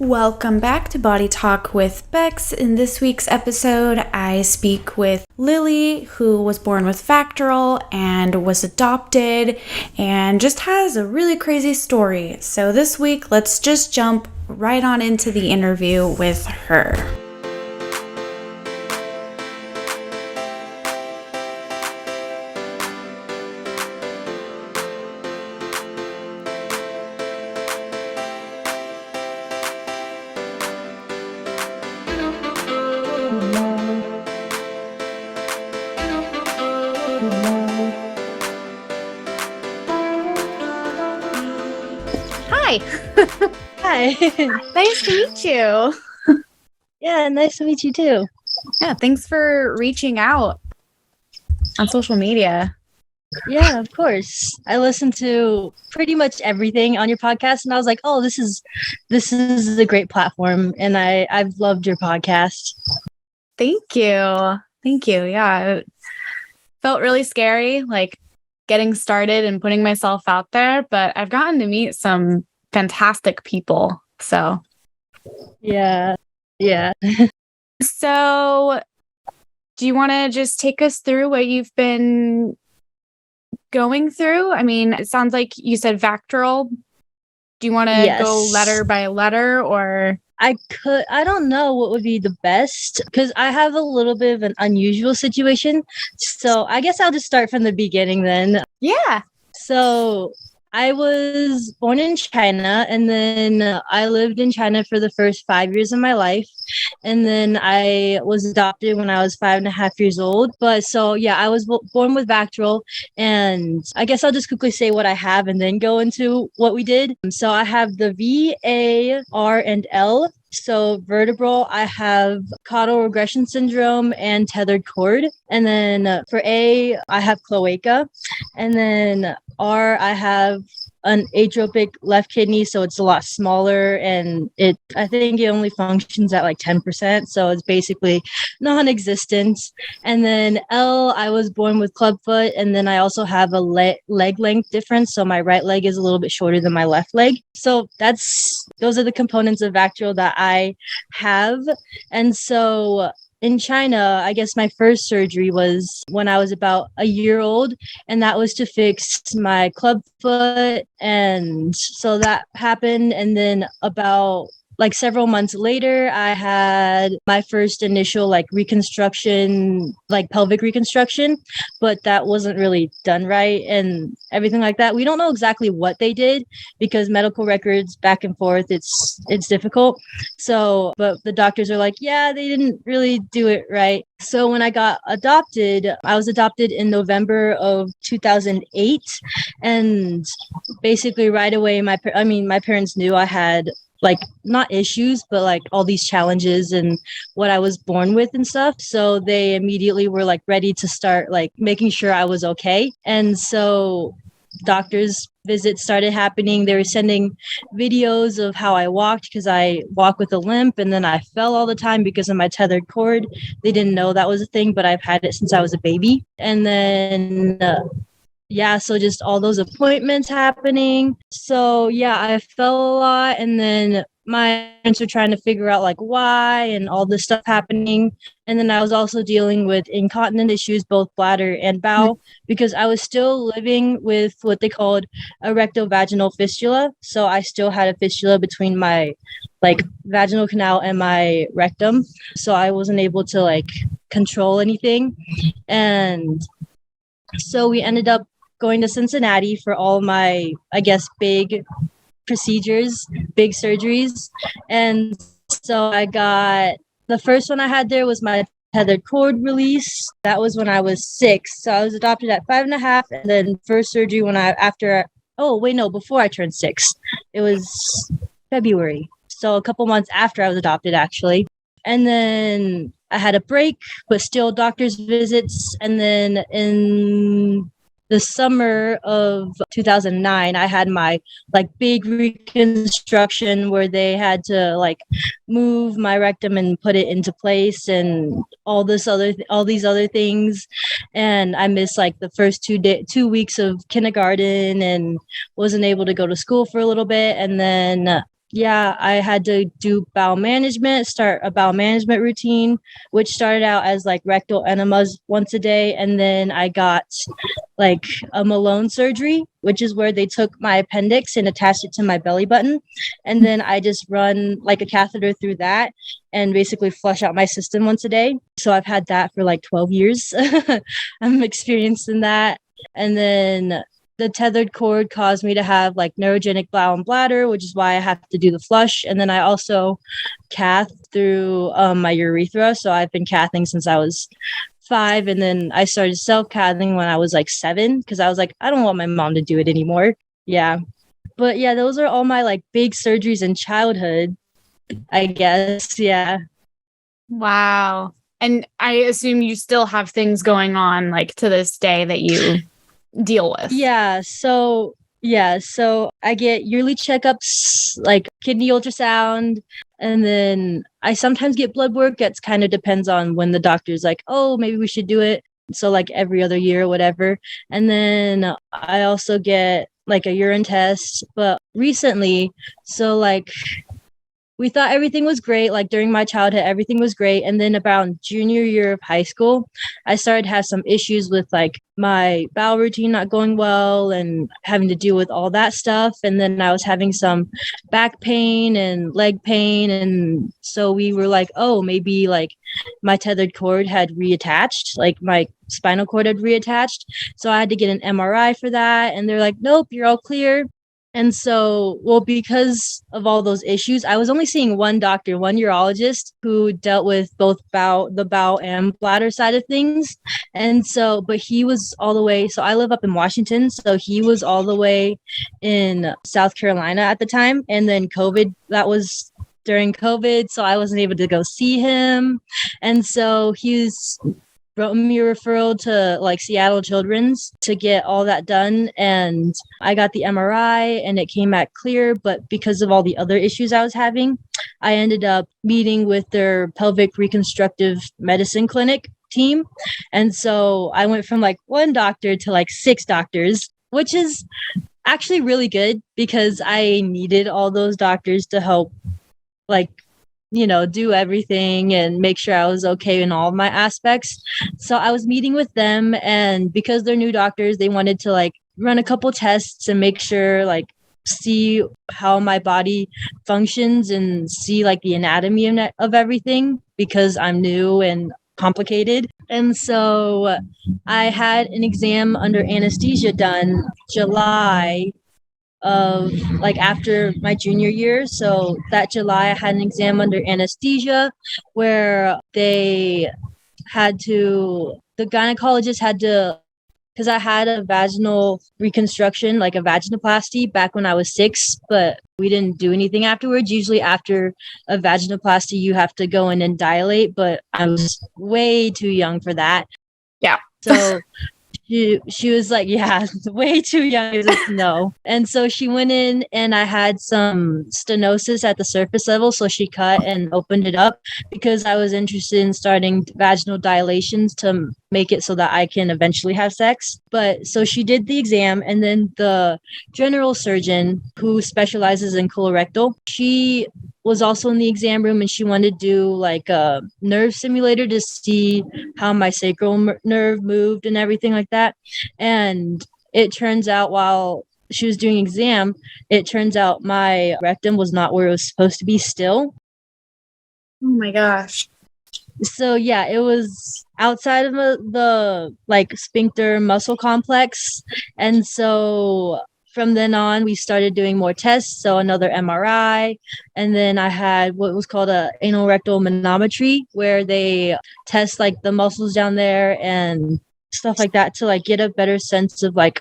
Welcome back to Body Talk with Becks. In this week's episode, I speak with Lily, who was born with Vacterl and was adopted and just has a really crazy story. So this week, let's just jump right on into the interview with her. Hi. Hi. Nice to meet you. Yeah, nice to meet you too. Yeah, thanks for reaching out on social media. Yeah, of course. I listened to pretty much everything on your podcast and I was like, oh, this is a great platform, and I've loved your podcast. Thank you. Yeah, it felt really scary, like getting started and putting myself out there, but I've gotten to meet some fantastic people. So Yeah. So do you want to just take us through what you've been going through? I mean, it sounds like you said Vacterl. Do you want to go letter by letter, or? I don't know what would be the best, because I have a little bit of an unusual situation. So I guess I'll just start from the beginning then. Yeah. So I was born in China, and then I lived in China for the first 5 years of my life. And then I was adopted when I was 5.5 years old. But so, yeah, I was born with Vacterl. And I guess I'll just quickly say what I have and then go into what we did. So I have the V, A, R, and L. So vertebral, I have caudal regression syndrome and tethered cord. And then for A, I have cloaca. And then R, I have an atrophic left kidney, so it's a lot smaller, and I think it only functions at like 10%, so it's basically non-existent. And then L, I was born with clubfoot, and then I also have a leg length difference, so my right leg is a little bit shorter than my left leg. So those are the components of Vacterl that I have. And so in China, I guess my first surgery was when I was about a year old, and that was to fix my club foot. And so that happened. And then about like several months later, I had my first initial like reconstruction, like pelvic reconstruction, but that wasn't really done right and everything like that. We don't know exactly what they did because medical records back and forth, it's difficult. So, but the doctors are like, yeah, they didn't really do it right. So when I got adopted, I was adopted in November of 2008. And basically right away, my parents knew I had like not issues, but like all these challenges and what I was born with and stuff. So they immediately were like ready to start like making sure I was okay. And so doctors visits started happening. They were sending videos of how I walked, because I walk with a limp, and then I fell all the time because of my tethered cord. They didn't know that was a thing, but I've had it since I was a baby. And then yeah, so just all those appointments happening. So yeah, I fell a lot, and then my parents were trying to figure out like why and all this stuff happening. And then I was also dealing with incontinent issues, both bladder and bowel, because I was still living with what they called a rectovaginal fistula. So I still had a fistula between my like vaginal canal and my rectum. So I wasn't able to like control anything. And so we ended up going to Cincinnati for all my, I guess, big procedures, big surgeries. And so I got, the first one I had there was my tethered cord release. That was when I was 6. So I was adopted at 5.5. And then first surgery before I turned 6. It was February. So a couple months after I was adopted, actually. And then I had a break, but still doctor's visits. And then in the summer of 2009, I had my like big reconstruction where they had to like move my rectum and put it into place and all these other things. And I missed like the first 2 weeks of kindergarten and wasn't able to go to school for a little bit. And then yeah, I had to do bowel management, start a bowel management routine, which started out as like rectal enemas once a day. And then I got like a Malone surgery, which is where they took my appendix and attached it to my belly button. And then I just run like a catheter through that and basically flush out my system once a day. So I've had that for like 12 years. I'm experiencing that. And then the tethered cord caused me to have like neurogenic bowel and bladder, which is why I have to do the flush. And then I also cath through my urethra. So I've been cathing since I was 5. And then I started self-cathing when I was like 7 because I was like, I don't want my mom to do it anymore. Yeah. But yeah, those are all my like big surgeries in childhood, I guess. Yeah. Wow. And I assume you still have things going on like to this day that you deal with. So I get yearly checkups like kidney ultrasound, and then I sometimes get blood work. It kind of depends on when the doctor's like, oh, maybe we should do it. So like every other year or whatever. And then I also get like a urine test. But recently, so like we thought everything was great. Like during my childhood, everything was great. And then about junior year of high school, I started to have some issues with like my bowel routine not going well and having to deal with all that stuff. And then I was having some back pain and leg pain. And so we were like, oh, maybe like my tethered cord had reattached, like my spinal cord had reattached. So I had to get an MRI for that. And they're like, nope, you're all clear. And so, well, because of all those issues, I was only seeing one doctor, one urologist who dealt with both the bowel and bladder side of things. And so, but he was all the way, so I live up in Washington. So he was all the way in South Carolina at the time. And then that was during COVID. So I wasn't able to go see him. And so wrote me a referral to like Seattle Children's to get all that done. And I got the MRI and it came back clear. But because of all the other issues I was having, I ended up meeting with their pelvic reconstructive medicine clinic team. And so I went from like one doctor to like 6 doctors, which is actually really good because I needed all those doctors to help like do everything and make sure I was okay in all of my aspects. So I was meeting with them, and because they're new doctors, they wanted to like run a couple tests and make sure see how my body functions and see like the anatomy of everything because I'm new and complicated. And so I had an exam under anesthesia done July of like after my junior year. So that July I had an exam under anesthesia where the gynecologist had to, because I had a vaginal reconstruction, like a vaginoplasty back when I was 6, but we didn't do anything afterwards. Usually after a vaginoplasty, you have to go in and dilate, but I was way too young for that. Yeah. So she was like, yeah, way too young. No. And so she went in and I had some stenosis at the surface level. So she cut and opened it up because I was interested in starting vaginal dilations to make it so that I can eventually have sex. But so she did the exam, and then the general surgeon who specializes in colorectal, she was also in the exam room and she wanted to do like a nerve simulator to see how my sacral nerve moved and everything like that. And it turns out while she was doing exam, it turns out my rectum was not where it was supposed to be still. Oh my gosh. So yeah, it was outside of the like sphincter muscle complex. And so from then on, we started doing more tests. So another MRI. And then I had what was called a anal rectal manometry, where they test like the muscles down there and stuff like that to like get a better sense of like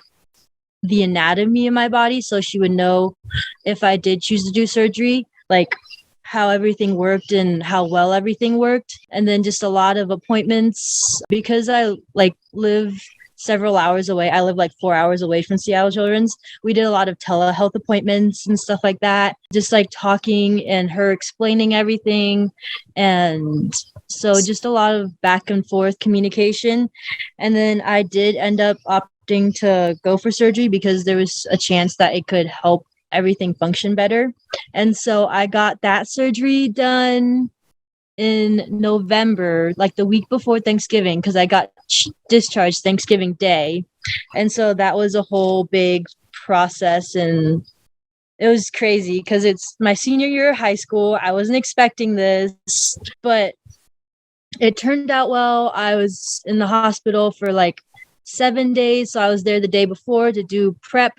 the anatomy of my body. So she would know if I did choose to do surgery, like how everything worked and how well everything worked. And then just a lot of appointments because I like live several hours away. I live like 4 hours away from Seattle Children's. We did a lot of telehealth appointments and stuff like that, just like talking and her explaining everything. And so just a lot of back and forth communication. And then I did end up opting to go for surgery because there was a chance that it could help everything function better. And so I got that surgery done in November, like the week before Thanksgiving, because I got discharged Thanksgiving Day. And so that was a whole big process, and it was crazy because it's my senior year of high school. I wasn't expecting this, but it turned out well. I was in the hospital for like 7 days. So I was there the day before to do prep,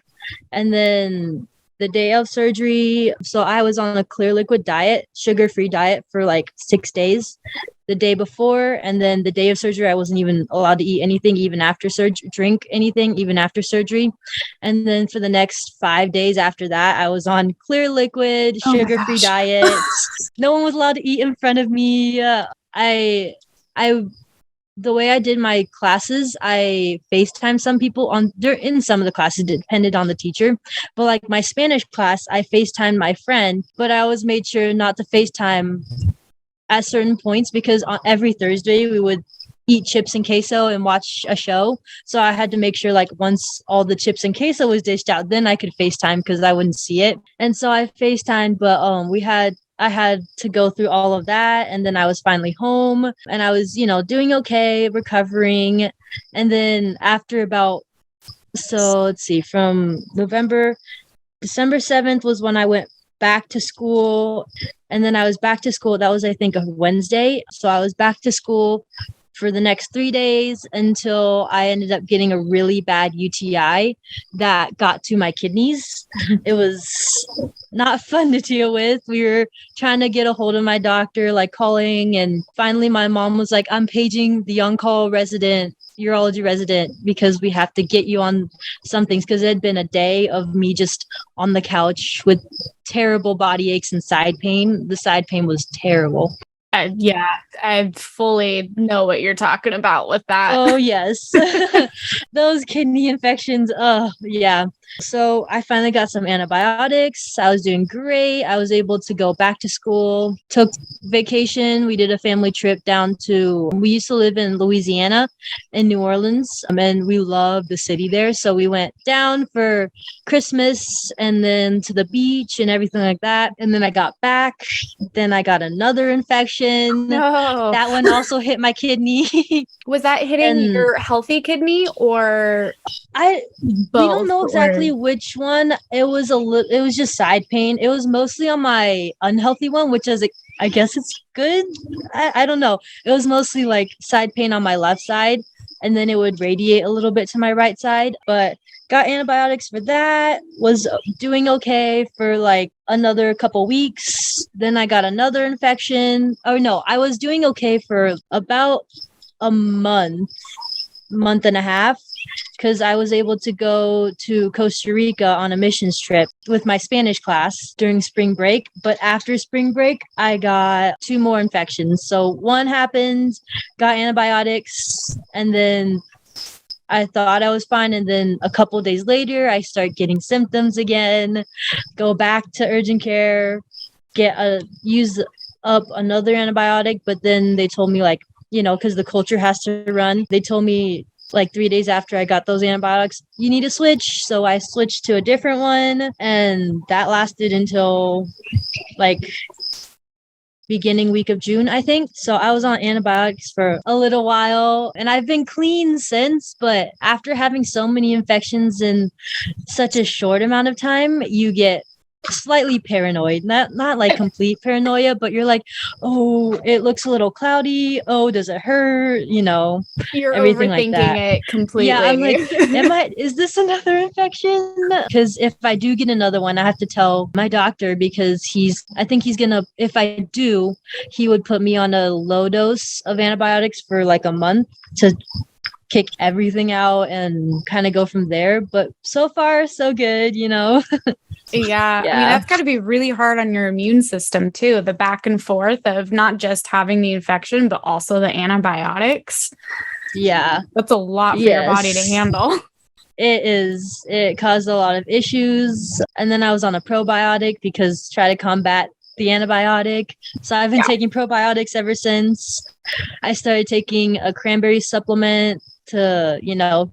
and then the day of surgery. So I was on a clear liquid diet, sugar-free diet for like 6 days the day before. And then the day of surgery, I wasn't even allowed to eat anything, even after surgery, drink anything, even after surgery. And then for the next 5 days after that, I was on clear liquid, sugar-free diets. No one was allowed to eat in front of me. I the way I did my classes, I FaceTime some people in some of the classes, depended on the teacher. But like my Spanish class, I FaceTimed my friend, but I always made sure not to FaceTime at certain points because on every Thursday we would eat chips and queso and watch a show. So I had to make sure like once all the chips and queso was dished out, then I could FaceTime because I wouldn't see it. And so I FaceTimed, but I had to go through all of that. And then I was finally home and I was, doing okay, recovering. And then after let's see, from December 7th was when I went back to school. And then I was back to school. That was, I think, a Wednesday. So I was back to school for the next 3 days until I ended up getting a really bad UTI that got to my kidneys. It was not fun to deal with. We were trying to get a hold of my doctor, like calling, and finally my mom was like, I'm paging the on-call urology resident because we have to get you on some things, because it had been a day of me just on the couch with terrible body aches and side pain. The side pain was terrible. Yeah, I fully know what you're talking about with that. Oh, yes. Those kidney infections. Oh, yeah. So I finally got some antibiotics. I was doing great. I was able to go back to school, took vacation. We did a family trip we used to live in Louisiana, in New Orleans, and we loved the city there. So we went down for Christmas and then to the beach and everything like that. And then I got back. Then I got another infection. No. That one also hit my kidney. Was that hitting your healthy kidney or we don't know exactly which one. It was just side pain. It was mostly on my unhealthy one, which is, I guess it's good. I don't know. It was mostly like side pain on my left side, and then it would radiate a little bit to my right side. But got antibiotics for that, was doing okay for like another couple weeks. Then I got another infection. Oh no, I was doing okay for about a month and a half, because I was able to go to Costa Rica on a missions trip with my Spanish class during spring break. But after spring break, I got 2 more infections. So one happened, got antibiotics, and then I thought I was fine. And then a couple of days later, I start getting symptoms again, go back to urgent care, use up another antibiotic. But then they told me, like, because the culture has to run, they told me like 3 days after I got those antibiotics, you need to switch. So I switched to a different one, and that lasted until like beginning week of June, I think. So I was on antibiotics for a little while, and I've been clean since. But after having so many infections in such a short amount of time, you get slightly paranoid, not like complete paranoia, but you're like, oh, it looks a little cloudy, oh, does it hurt, you're everything overthinking like that. it completely. Yeah, I'm like, is this another infection? Because if I do get another one, I have to tell my doctor, because I think he's gonna, if I do, he would put me on a low dose of antibiotics for like a month to kick everything out and kind of go from there. But so far so good. Yeah. I mean, that's got to be really hard on your immune system too. The back and forth of not just having the infection, but also the antibiotics. Yeah. That's a lot for your body to handle. It is. It caused a lot of issues. And then I was on a probiotic because try to combat the antibiotic. So I've been taking probiotics ever since. I started taking a cranberry supplement to,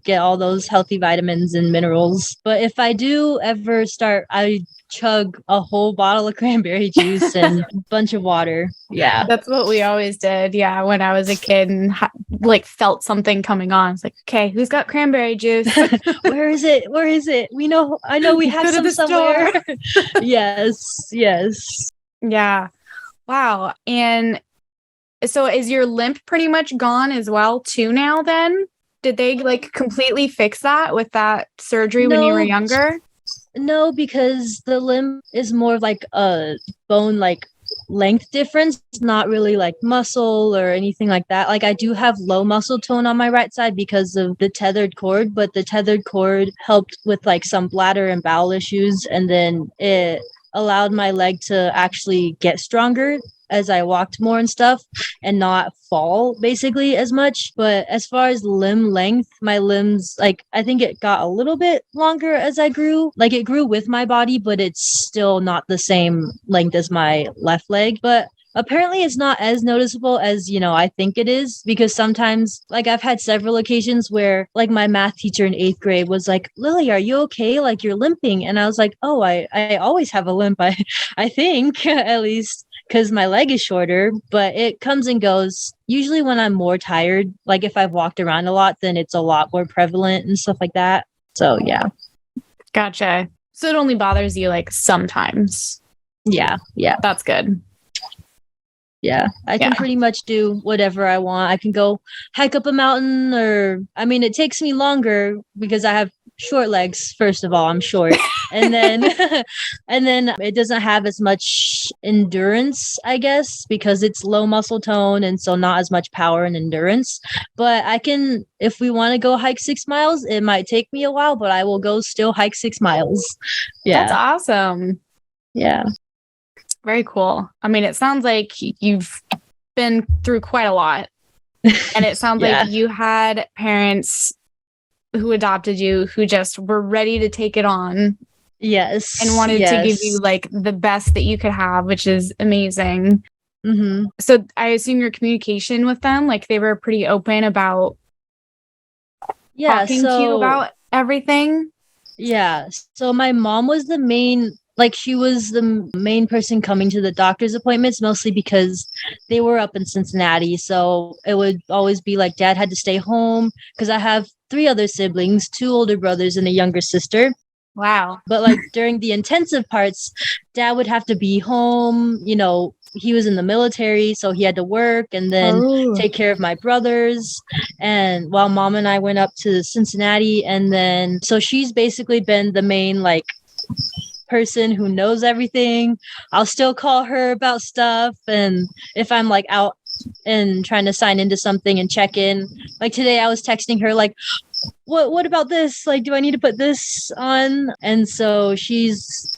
get all those healthy vitamins and minerals. But if I do ever start, I chug a whole bottle of cranberry juice and a bunch of water. Yeah. That's what we always did. Yeah. When I was a kid and like felt something coming on. It's like, okay, who's got cranberry juice? Where is it? Where is it? I know we have Go to some the somewhere. store. Yes. Yeah. Wow. And so is your limp pretty much gone as well too now then? Did they like completely fix that with that surgery when you were younger? No, because the limb is more of like a bone like length difference, not really like muscle or anything like that. Like I do have low muscle tone on my right side because of the tethered cord, but the tethered cord helped with like some bladder and bowel issues, and then it allowed my leg to actually get stronger as I walked more and stuff and not fall basically as much. But as far as limb length, my limbs, like I think it got a little bit longer as I grew. Like it grew with my body, but it's still not the same length as my left leg. But apparently it's not as noticeable as, I think it is, because sometimes like I've had several occasions where like my math teacher in 8th grade was like, Lily, are you okay? Like you're limping. And I was like, oh, I always have a limp. I think at least, because my leg is shorter, but it comes and goes. Usually when I'm more tired, like if I've walked around a lot, then it's a lot more prevalent and stuff like that. So yeah. Gotcha. So it only bothers you like sometimes. Yeah. That's good. Yeah. I can pretty much do whatever I want. I can go hike up a mountain, or it takes me longer because I have short legs. First of all, I'm short. And then it doesn't have as much endurance, I guess, because it's low muscle tone and so not as much power and endurance. But I can, if we want to go hike 6 miles, it might take me a while, but I will go still hike 6 miles. Yeah. That's awesome. Yeah. Very cool. It sounds like you've been through quite a lot. And it sounds like you had parents who adopted you who just were ready to take it on. Yes. And wanted to give you like the best that you could have, which is amazing. Mm-hmm. So I assume your communication with them, like they were pretty open about talking to you about everything. Yeah. So my mom was the main, like she was the main person coming to the doctor's appointments, mostly because they were up in Cincinnati. So it would always be like dad had to stay home because I have 3 other siblings, 2 older brothers and a younger sister. Wow. But like during the intensive parts, dad would have to be home. He was in the military, so he had to work and then take care of my brothers. And while mom and I went up to Cincinnati, and then so she's basically been the main like person who knows everything. I'll still call her about stuff, and if I'm like out and trying to sign into something and check in, like today I was texting her like, what about this? Like, do I need to put this on? And so she's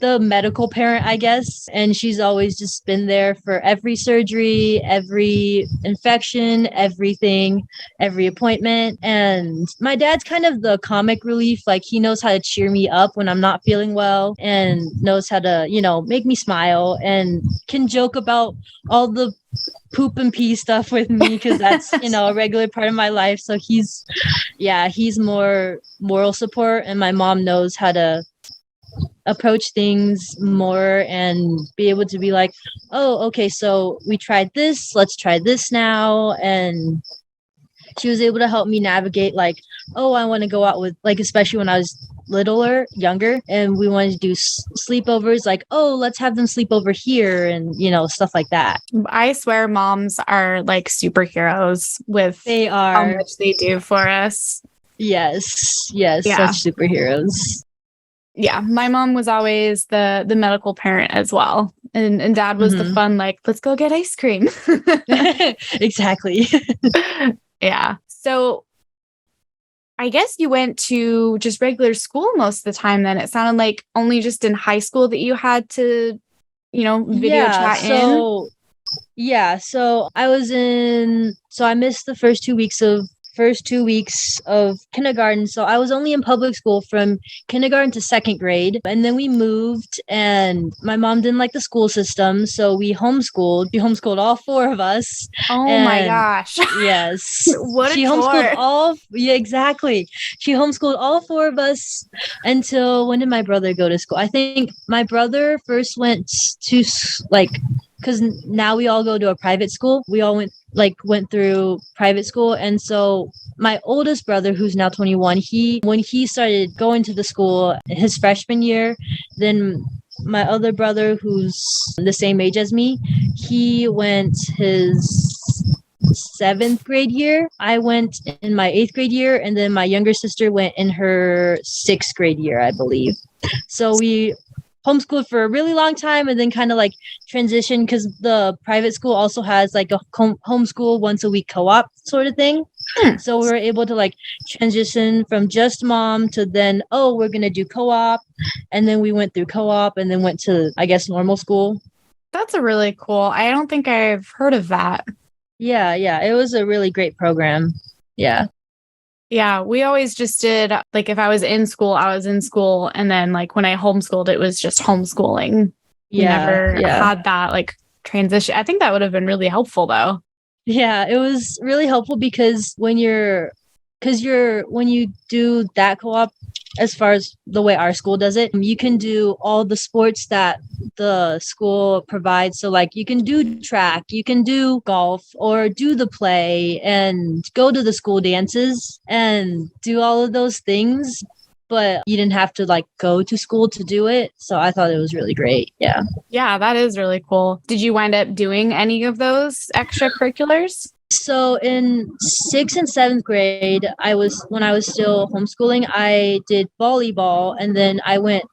the medical parent, I guess. And she's always just been there for every surgery, every infection, everything, every appointment. And my dad's kind of the comic relief. Like he knows how to cheer me up when I'm not feeling well and knows how to, make me smile and can joke about all the poop and pee stuff with me because that's, a regular part of my life. So he's more moral support, and my mom knows how to approach things more and be able to be like, oh, okay, so we tried this, let's try this now. And she was able to help me navigate like, oh, I want to go out with, like, especially when I was younger, and we wanted to do sleepovers, like, oh, let's have them sleep over here, and stuff like that. I swear moms are like superheroes with how much they do for us. Yes, such superheroes. Yeah, my mom was always the medical parent as well. And dad was the fun, like, let's go get ice cream. Exactly. Yeah. So I guess you went to just regular school most of the time then. It sounded like only just in high school that you had to, video chat in. Yeah, so I missed the first 2 weeks of first 2 weeks of kindergarten. So I was only in public school from kindergarten to second grade. And then we moved, and my mom didn't like the school system. So we homeschooled. She homeschooled all four of us. Oh my And gosh. yes, What a she homeschooled all. Yeah, exactly. She homeschooled all four of us until when did my brother go to school? I think my brother first went to because now we all go to a private school. We all went through private school, and so my oldest brother, who's now 21, when he started going to the school his freshman year, then my other brother, who's the same age as me, he went his 7th grade year. I went in my 8th grade year, and then my younger sister went in her 6th grade year, I believe. So we homeschooled for a really long time, and then kind of like transition, because the private school also has like a homeschool once a week co-op sort of thing. So we were able to like transition from just mom to then, oh, we're gonna do co-op, and then we went through co-op and then went to, I guess, normal school. That's a really cool. I don't think I've heard of that. Yeah, it was a really great program. Yeah. Yeah, we always just did, like, if I was in school, I was in school. And then, like, when I homeschooled, it was just homeschooling. We never had that, like, transition. I think that would have been really helpful, though. Yeah, it was really helpful because when you do that co-op, as far as the way our school does it, you can do all the sports that the school provides. So like you can do track, you can do golf, or do the play and go to the school dances and do all of those things, but you didn't have to like go to school to do it. So I thought it was really great. Yeah. Yeah, that is really cool. Did you wind up doing any of those extracurriculars? So in 6th and 7th grade, when I was still homeschooling, I did volleyball, and then I went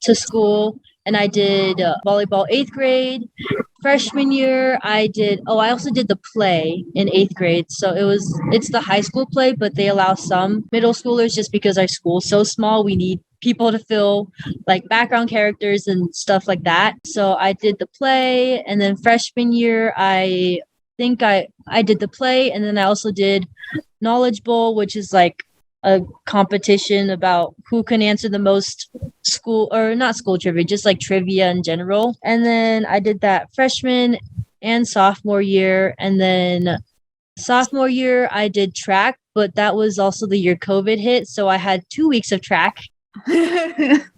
to school and I did volleyball 8th grade. Freshman year, I also did the play in 8th grade. So it's the high school play, but they allow some middle schoolers, just because our school's so small, we need people to fill like background characters and stuff like that. So I did the play, and then freshman year, I think I did the play, and then I also did Knowledge Bowl, which is like a competition about who can answer the most not school trivia, just like trivia in general. And then I did that freshman and sophomore year. And then sophomore year, I did track, but that was also the year COVID hit. So I had 2 weeks of track.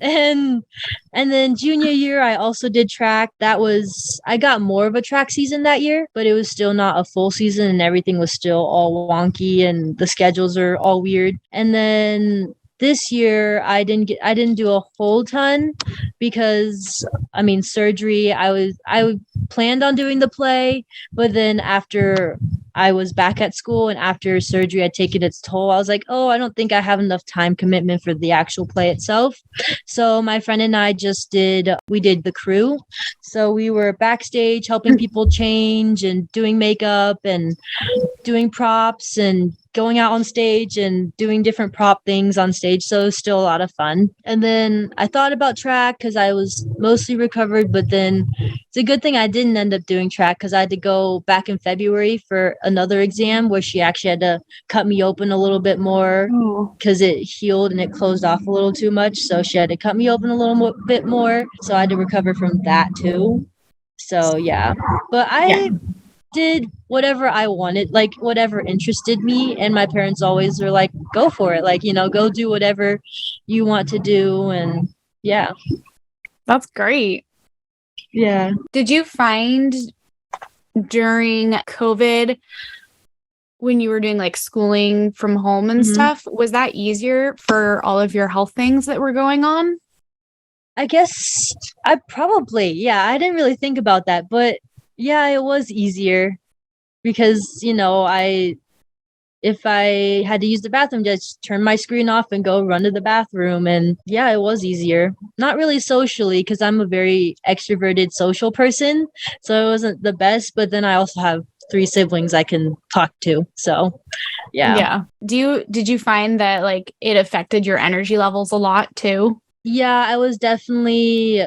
and then junior year I also did track. I got more of a track season that year, but it was still not a full season, and everything was still all wonky and the schedules are all weird. And then this year I didn't do a whole ton because surgery. I planned on doing the play, but then after I was back at school and after surgery had taken its toll, I was like, oh, I don't think I have enough time commitment for the actual play itself. So my friend and I we did the crew. So we were backstage helping people change and doing makeup and doing props and going out on stage and doing different prop things on stage. So it was still a lot of fun. And then I thought about track because I was mostly recovered, but then it's a good thing I didn't end up doing track because I had to go back in February for another exam where she actually had to cut me open a little bit more because it healed and it closed off a little too much. So she had to cut me open a little bit more. So I had to recover from that too. So yeah, but I did whatever I wanted, like whatever interested me. And my parents always were like, go for it. Like, go do whatever you want to do. And yeah. That's great. Yeah. Did you find during COVID, when you were doing like schooling from home and stuff, was that easier for all of your health things that were going on? I guess I I didn't really think about that, but yeah, it was easier because, if I had to use the bathroom, just turn my screen off and go run to the bathroom. And yeah, it was easier. Not really socially because I'm a very extroverted social person. So it wasn't the best, but then I also have 3 siblings I can talk to. So yeah. Yeah. Did you find that like it affected your energy levels a lot too? Yeah, I was definitely,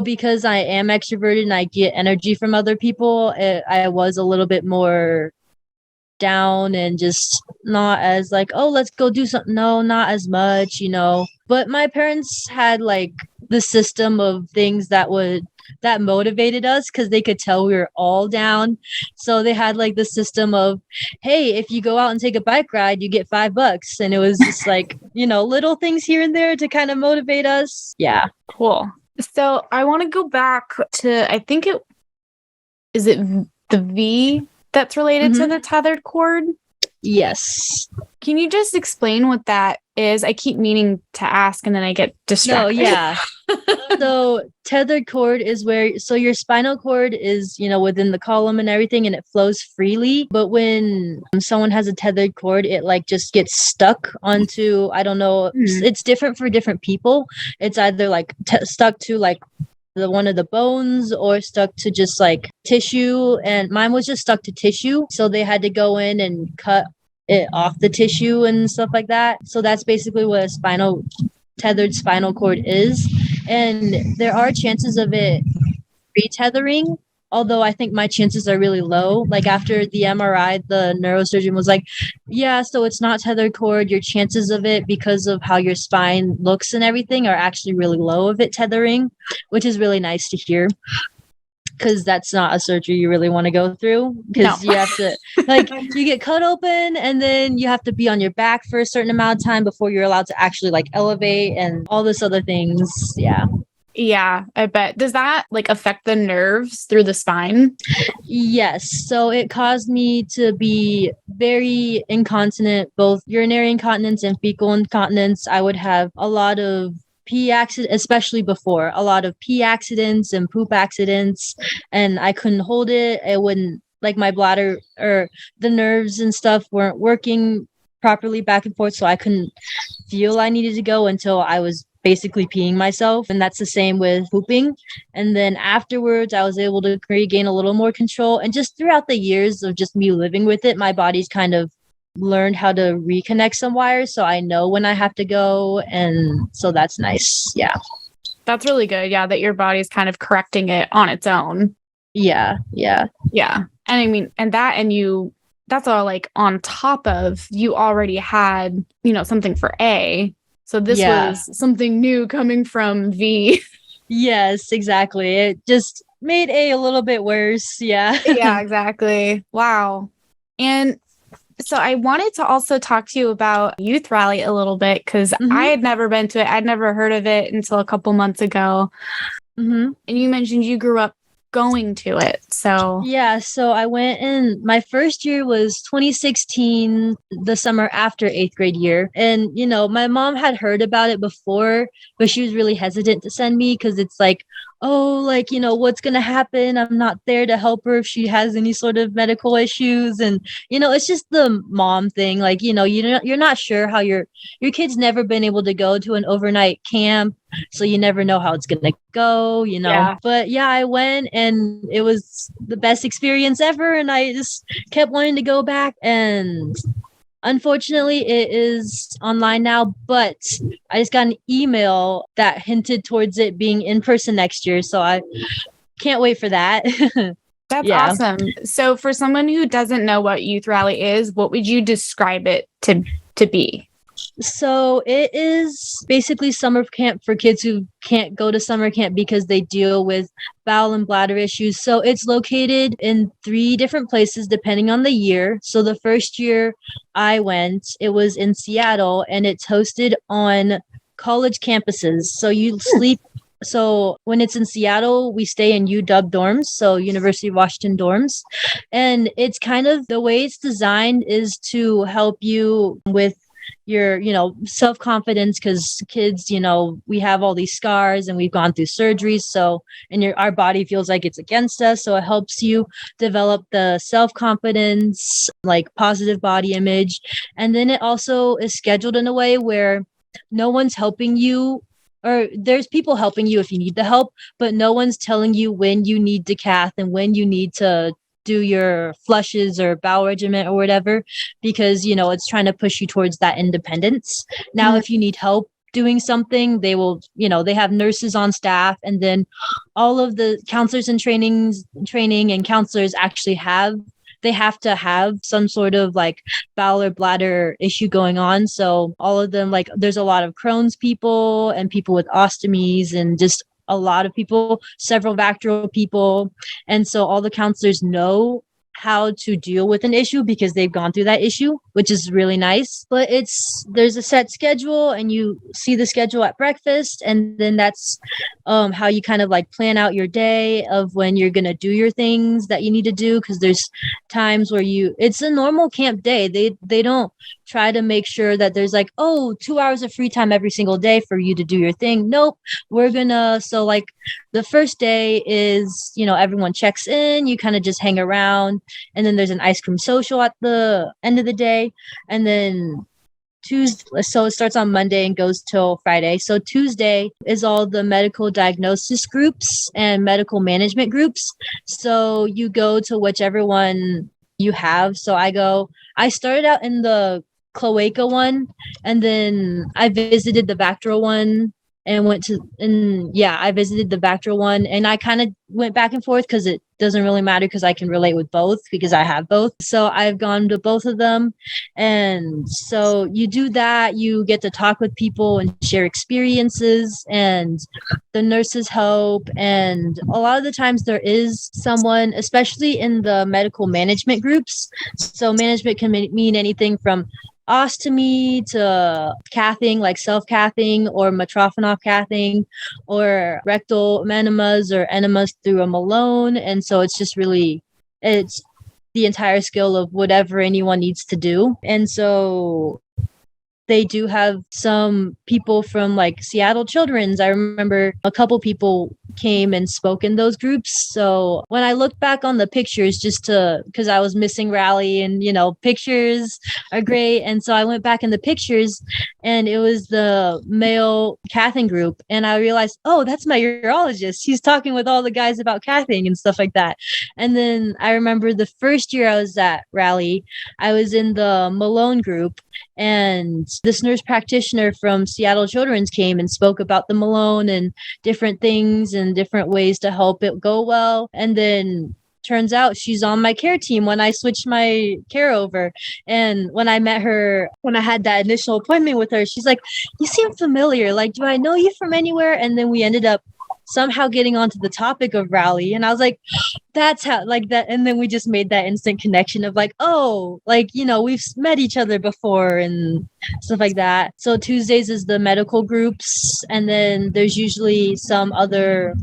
because I am extroverted and I get energy from other people, I was a little bit more down and just not as like, oh, let's go do something. No, not as much, But my parents had like the system of things that motivated us because they could tell we were all down. So they had like the system of, hey, if you go out and take a bike ride, you get $5. And it was just like, little things here and there to kind of motivate us. Yeah. Cool. So I want to go back to, I think it the V that's related to the tethered cord? Yes. Can you just explain what that is? I keep meaning to ask and then I get distracted. No, yeah. So tethered cord is so your spinal cord is, within the column and everything, and it flows freely. But when someone has a tethered cord, it like just gets stuck onto, I don't know, it's different for different people. It's either like stuck to like one of the bones or stuck to just like tissue, and mine was just stuck to tissue, so they had to go in and cut it off the tissue and stuff like that. So that's basically what a tethered spinal cord is, and there are chances of it retethering, although I think my chances are really low. Like after the MRI, the neurosurgeon was like, yeah, so it's not tethered cord. Your chances of it, because of how your spine looks and everything, are actually really low of it tethering, which is really nice to hear. Because that's not a surgery you really want to go through. Because you have to, like, you get cut open and then you have to be on your back for a certain amount of time before you're allowed to actually like elevate and all this other things. Yeah. Yeah, I bet. Does that like affect the nerves through the spine? Yes. So it caused me to be very incontinent, both urinary incontinence and fecal incontinence. I would have a lot of pee accidents, especially before, a lot of pee accidents and poop accidents, and I couldn't hold it. It wouldn't, like, my bladder or the nerves and stuff weren't working properly back and forth, so I couldn't feel I needed to go until I was basically peeing myself. And that's the same with pooping. And then afterwards I was able to regain a little more control, and just throughout the years of just me living with it, my body's kind of learned how to reconnect some wires, so I know when I have to go, and so that's nice. Yeah, that's really good. Yeah, that your body's kind of correcting it on its own. Yeah. And I mean, that's all like on top of, you already had, something for A. So this was something new coming from V. Yes, exactly. It just made A little bit worse. Yeah. Yeah, exactly. Wow. And so I wanted to also talk to you about Youth Rally a little bit, because I had never been to it. I'd never heard of it until a couple months ago. And you mentioned you grew up going to it. So yeah, so I went in, my first year was 2016, the summer after 8th grade year. And, my mom had heard about it before, but she was really hesitant to send me because it's like, oh, like, what's going to happen? I'm not there to help her if she has any sort of medical issues. And, it's just the mom thing. Like, you're not sure how your kid's never been able to go to an overnight camp, so you never know how it's going to go, But yeah, I went and it was the best experience ever. And I just kept wanting to go back. And unfortunately, it is online now, but I just got an email that hinted towards it being in person next year. So I can't wait for that. That's awesome. So for someone who doesn't know what Youth Rally is, what would you describe it to be? So it is basically summer camp for kids who can't go to summer camp because they deal with bowel and bladder issues. So it's located in 3 different places depending on the year. So the first year I went, it was in Seattle, and it's hosted on college campuses. So you sleep. So when it's in Seattle, we stay in UW dorms, so University of Washington dorms. And it's kind of, the way it's designed is to help you with your, self-confidence, because kids, we have all these scars and we've gone through surgeries. So, and our body feels like it's against us. So it helps you develop the self-confidence, like positive body image. And then it also is scheduled in a way where no one's helping you, or there's people helping you if you need the help, but no one's telling you when you need to cath and when you need to do your flushes or bowel regimen or whatever, because it's trying to push you towards that independence. Now, if you need help doing something, they will, they have nurses on staff, and then all of the counselors and training and counselors actually have they have to have some sort of like bowel or bladder issue going on. So all of them, like there's a lot of Crohn's people and people with ostomies and just a lot of people, several Vacterl people. And so all the counselors know how to deal with an issue because they've gone through that issue, which is really nice. But there's a set schedule and you see the schedule at breakfast, and then that's how you kind of like plan out your day of when you're going to do your things that you need to do, because there's times where it's a normal camp day. They don't try to make sure that there's like, oh, 2 hours of free time every single day for you to do your thing. Nope. So like the first day is, everyone checks in, you kind of just hang around, and then there's an ice cream social at the end of the day. And then Tuesday, so it starts on Monday and goes till Friday. So Tuesday is all the medical diagnosis groups and medical management groups. So you go to whichever one you have. So I started out in the cloaca one, and then I visited the Vacterl one and I visited the Vacterl one, and I kind of went back and forth because it doesn't really matter because I can relate with both because I have both. So I've gone to both of them. And so you do that, you get to talk with people and share experiences, and the nurses help. And a lot of the times there is someone, especially in the medical management groups. So management can mean anything from ostomy to cathing, like self-cathing or Mitrofanoff cathing, or rectal enemas or enemas through a Malone. And so it's the entire skill of whatever anyone needs to do. And so they do have some people from like Seattle Children's. I remember a couple people came and spoke in those groups. So when I look back on the pictures, because I was missing Rally, and pictures are great. And so I went back in the pictures, and it was the male cathing group. And I realized, oh, that's my urologist. He's talking with all the guys about cathing and stuff like that. And then I remember the first year I was at Rally, I was in the Malone group, and this nurse practitioner from Seattle Children's came and spoke about the Malone and different things and different ways to help it go well. And then turns out she's on my care team when I switched my care over. And when I met her, when I had that initial appointment with her, she's like, you seem familiar. Like, do I know you from anywhere? And then we ended up somehow getting onto the topic of Rally. And I was like, that's how, like that. And then we just made that instant connection of like, oh, like, we've met each other before and stuff like that. So Tuesdays is the medical groups. And then there's usually some other,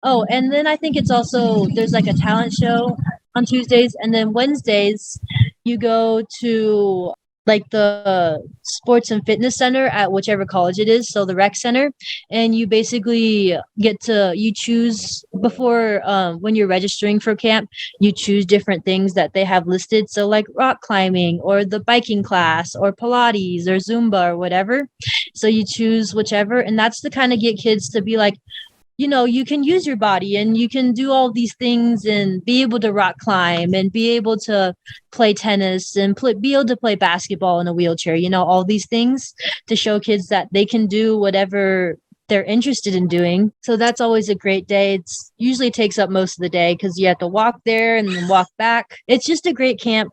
and then I think it's also, there's like a talent show on Tuesdays. And then Wednesdays, you go to like the sports and fitness center at whichever college it is, so the rec center, and you basically you choose before when you're registering for camp, you choose different things that they have listed, so like rock climbing or the biking class or Pilates or Zumba or whatever. So you choose whichever, and that's to kind of get kids to be like, you can use your body and you can do all these things and be able to rock climb and be able to play tennis and be able to play basketball in a wheelchair, all these things to show kids that they can do whatever they're interested in doing. So that's always a great day. It usually takes up most of the day because you have to walk there and then walk back. It's just a great camp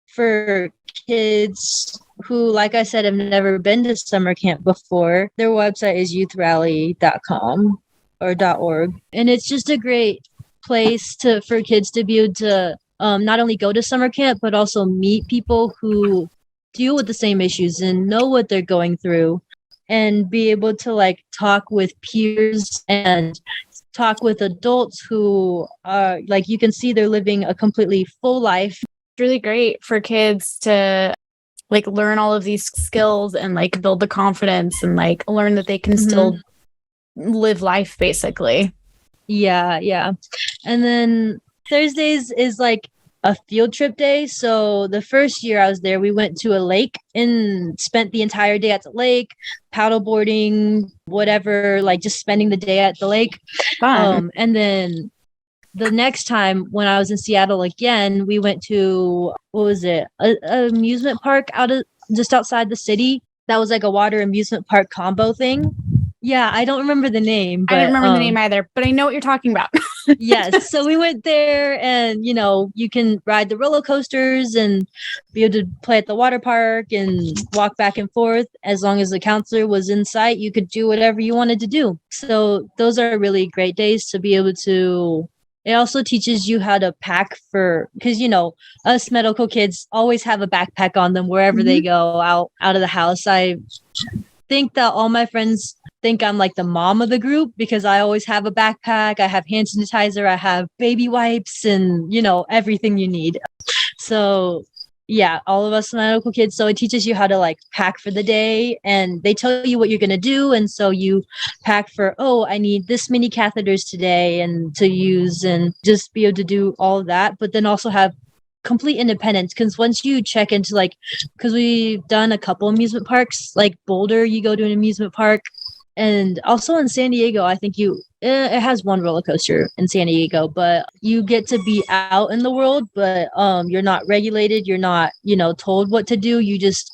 for kids who, like I said, have never been to summer camp before. Their website is youthrally.com or .org. And it's just a great place for kids to be able to not only go to summer camp, but also meet people who deal with the same issues and know what they're going through, and be able to like talk with peers and talk with adults who are like, you can see they're living a completely full life. Really great for kids to like learn all of these skills and like build the confidence and like learn that they can still live life basically. Yeah. And then Thursdays is like a field trip day. So the first year I was there, we went to a lake and spent the entire day at the lake, paddleboarding, whatever, like just spending the day at the lake. Fun. And then the next time when I was in Seattle again, we went to, what was it? An amusement park just outside the city. That was like a water amusement park combo thing. Yeah, I don't remember the name, but I don't remember the name either, but I know what you're talking about. yes. So we went there and, you can ride the roller coasters and be able to play at the water park and walk back and forth. As long as the counselor was in sight, you could do whatever you wanted to do. So those are really great days to be able to. It also teaches you how to pack because, us medical kids always have a backpack on them wherever they go out of the house. I think that all my friends think I'm like the mom of the group because I always have a backpack. I have hand sanitizer. I have baby wipes and, everything you need. So yeah, all of us medical kids. So it teaches you how to like pack for the day and they tell you what you're going to do. And so you pack for, I need this many catheters today and to use and just be able to do all of that. But then also have complete independence, because once you check into because we've done a couple amusement parks, like Boulder, you go to an amusement park, and also in San Diego, I think it has one roller coaster in San Diego, but you get to be out in the world, but you're not regulated, you're not told what to do. You just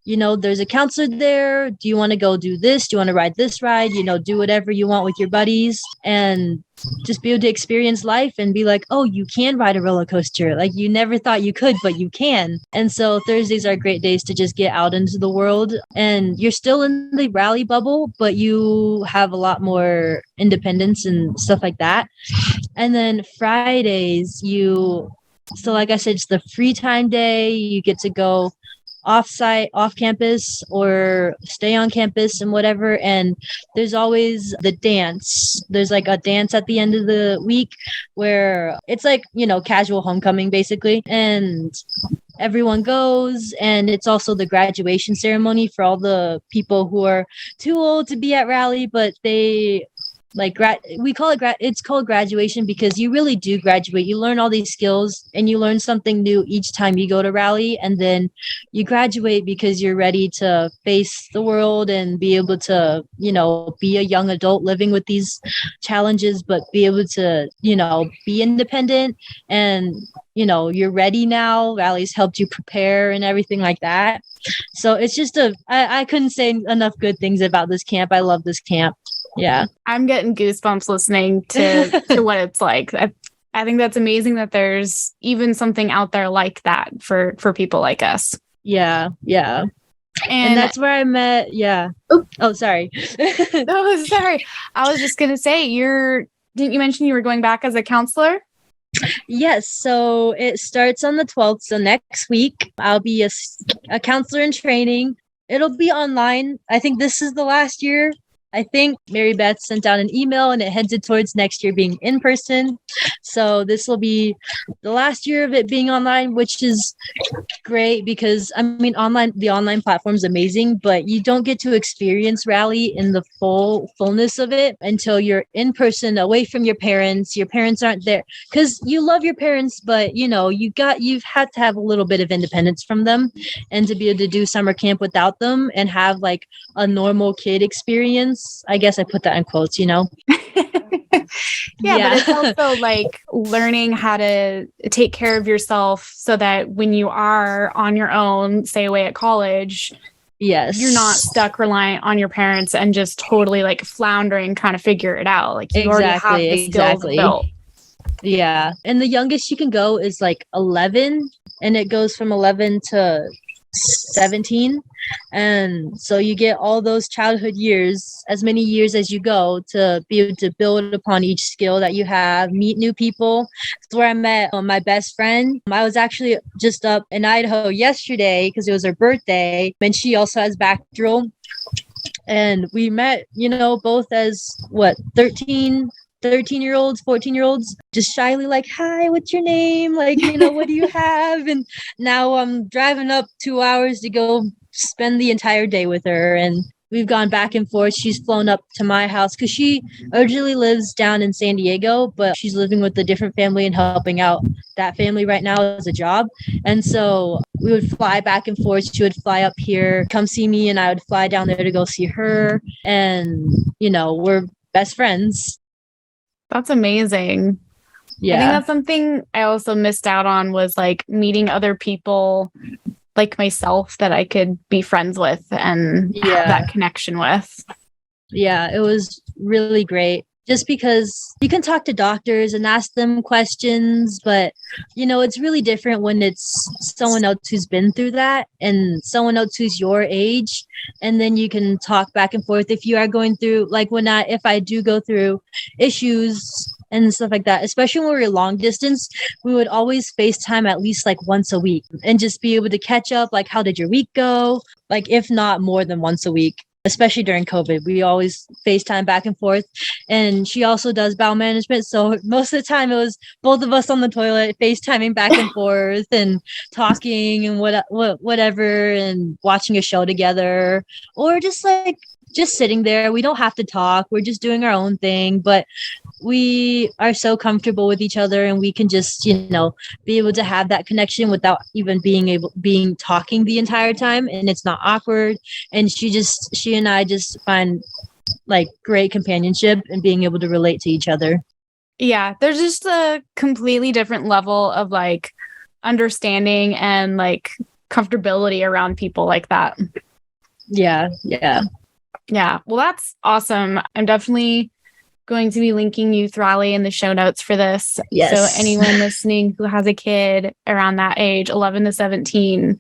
there's a counselor there. Do you want to go do this? Do you want to ride this ride? Do whatever you want with your buddies and just be able to experience life and be like, oh, you can ride a roller coaster. Like you never thought you could, but you can. And so Thursdays are great days to just get out into the world and you're still in the rally bubble, but you have a lot more independence and stuff like that. And then Fridays, so like I said, it's the free time day. You get to go off-site, off campus, or stay on campus and whatever. And there's always the dance. There's like a dance at the end of the week where it's like, casual homecoming basically. And everyone goes, and it's also the graduation ceremony for all the people who are too old to be at rally, but they we call it it's called graduation because you really do graduate. You learn all these skills and you learn something new each time you go to rally, and then you graduate because you're ready to face the world and be able to be a young adult living with these challenges, but be able to be independent and you're ready now. Rally's helped you prepare and everything like that. So it's just I couldn't say enough good things about this camp. I love this camp. Yeah. I'm getting goosebumps listening to what it's like. I think that's amazing that there's even something out there like that for people like us. Yeah. Yeah. And that's where I met. Yeah. Oh, sorry. Oh, sorry. I was just going to say, didn't you mention you were going back as a counselor? Yes. So it starts on the 12th. So next week, I'll be a counselor in training. It'll be online. I think this is the last year. I think Mary Beth sent out an email and it headed towards next year being in person. So this will be the last year of it being online, which is great because the online platform is amazing, but you don't get to experience rally in the fullness of it until you're in person, away from your parents. Your parents aren't there because you love your parents, but you've had to have a little bit of independence from them, and to be able to do summer camp without them and have like a normal kid experience. I guess I put that in quotes, Yeah, but it's also like learning how to take care of yourself so that when you are on your own, say away at college, yes, you're not stuck reliant on your parents and just totally like floundering trying to figure it out. Like you already have the skills built. Yeah. And the youngest you can go is like 11, and it goes from 11 to 17. And so you get all those childhood years, as many years as you go, to be able to build upon each skill that you have, meet new people. That's where I met my best friend. I was actually just up in Idaho yesterday because it was her birthday, and she also has Vacterl. And we met, both as 13-year-olds, 14-year-olds, just shyly like, hi, what's your name? Like, what do you have? And now I'm driving up 2 hours to go spend the entire day with her. And we've gone back and forth. She's flown up to my house because she originally lives down in San Diego, but she's living with a different family and helping out that family right now as a job. And so we would fly back and forth. She would fly up here, come see me, and I would fly down there to go see her. And, we're best friends. That's amazing. Yeah. I think that's something I also missed out on, was like meeting other people like myself that I could be friends with and have that connection with. Yeah, it was really great. Just because you can talk to doctors and ask them questions, but it's really different when it's someone else who's been through that and someone else who's your age. And then you can talk back and forth if you are going through, like if I do go through issues and stuff like that, especially when we were long distance, we would always FaceTime at least like once a week and just be able to catch up. Like, how did your week go? Like, if not more than once a week. Especially during COVID, we always FaceTime back and forth. And she also does bowel management. So most of the time it was both of us on the toilet, FaceTiming back and forth and talking and whatever and watching a show together or just sitting there. We don't have to talk. We're just doing our own thing. But we are so comfortable with each other and we can just, be able to have that connection without even being talking the entire time. And it's not awkward. And she and I just find like great companionship and being able to relate to each other. Yeah. There's just a completely different level of like understanding and like comfortability around people like that. Yeah. Yeah. Yeah. Well, that's awesome. I'm definitely going to be linking you, Thrally, in the show notes for this. Yes. So anyone listening who has a kid around that age, 11 to 17,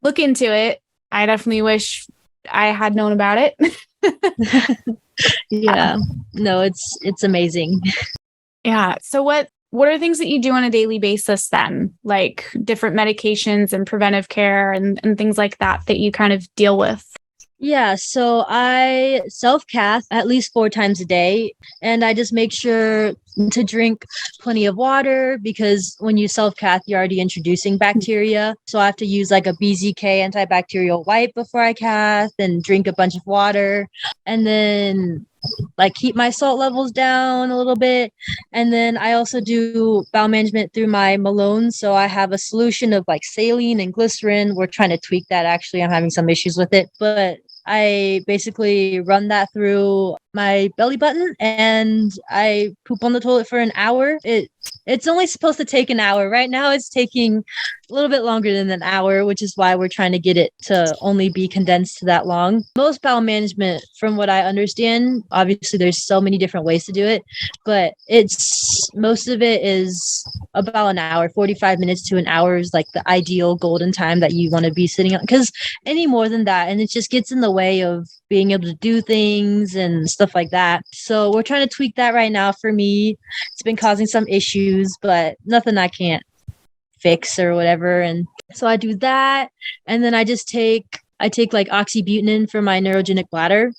look into it. I definitely wish I had known about it. Yeah. No, it's amazing. Yeah. So what are things that you do on a daily basis then? Like different medications and preventive care and things like that you kind of deal with? Yeah, so I self-cath at least 4 times a day, and I just make sure to drink plenty of water because when you self-cath, you're already introducing bacteria. So I have to use like a BZK antibacterial wipe before I cath and drink a bunch of water and then like keep my salt levels down a little bit. And then I also do bowel management through my Malone. So I have a solution of like saline and glycerin. We're trying to tweak that actually. I'm having some issues with it, but I basically run that through my belly button and I poop on the toilet for an hour. It's only supposed to take an hour. Right now it's taking a little bit longer than an hour, which is why we're trying to get it to only be condensed to that long. Most bowel management, from what I understand, obviously there's so many different ways to do it, but most of it is about an hour. 45 minutes to an hour is like the ideal golden time that you want to be sitting on, because any more than that and it just gets in the way of being able to do things and stuff like that. So we're trying to tweak that right now for me. It's been causing some issues, but nothing I can't fix or whatever. And so I do that. And then I take like oxybutynin for my neurogenic bladder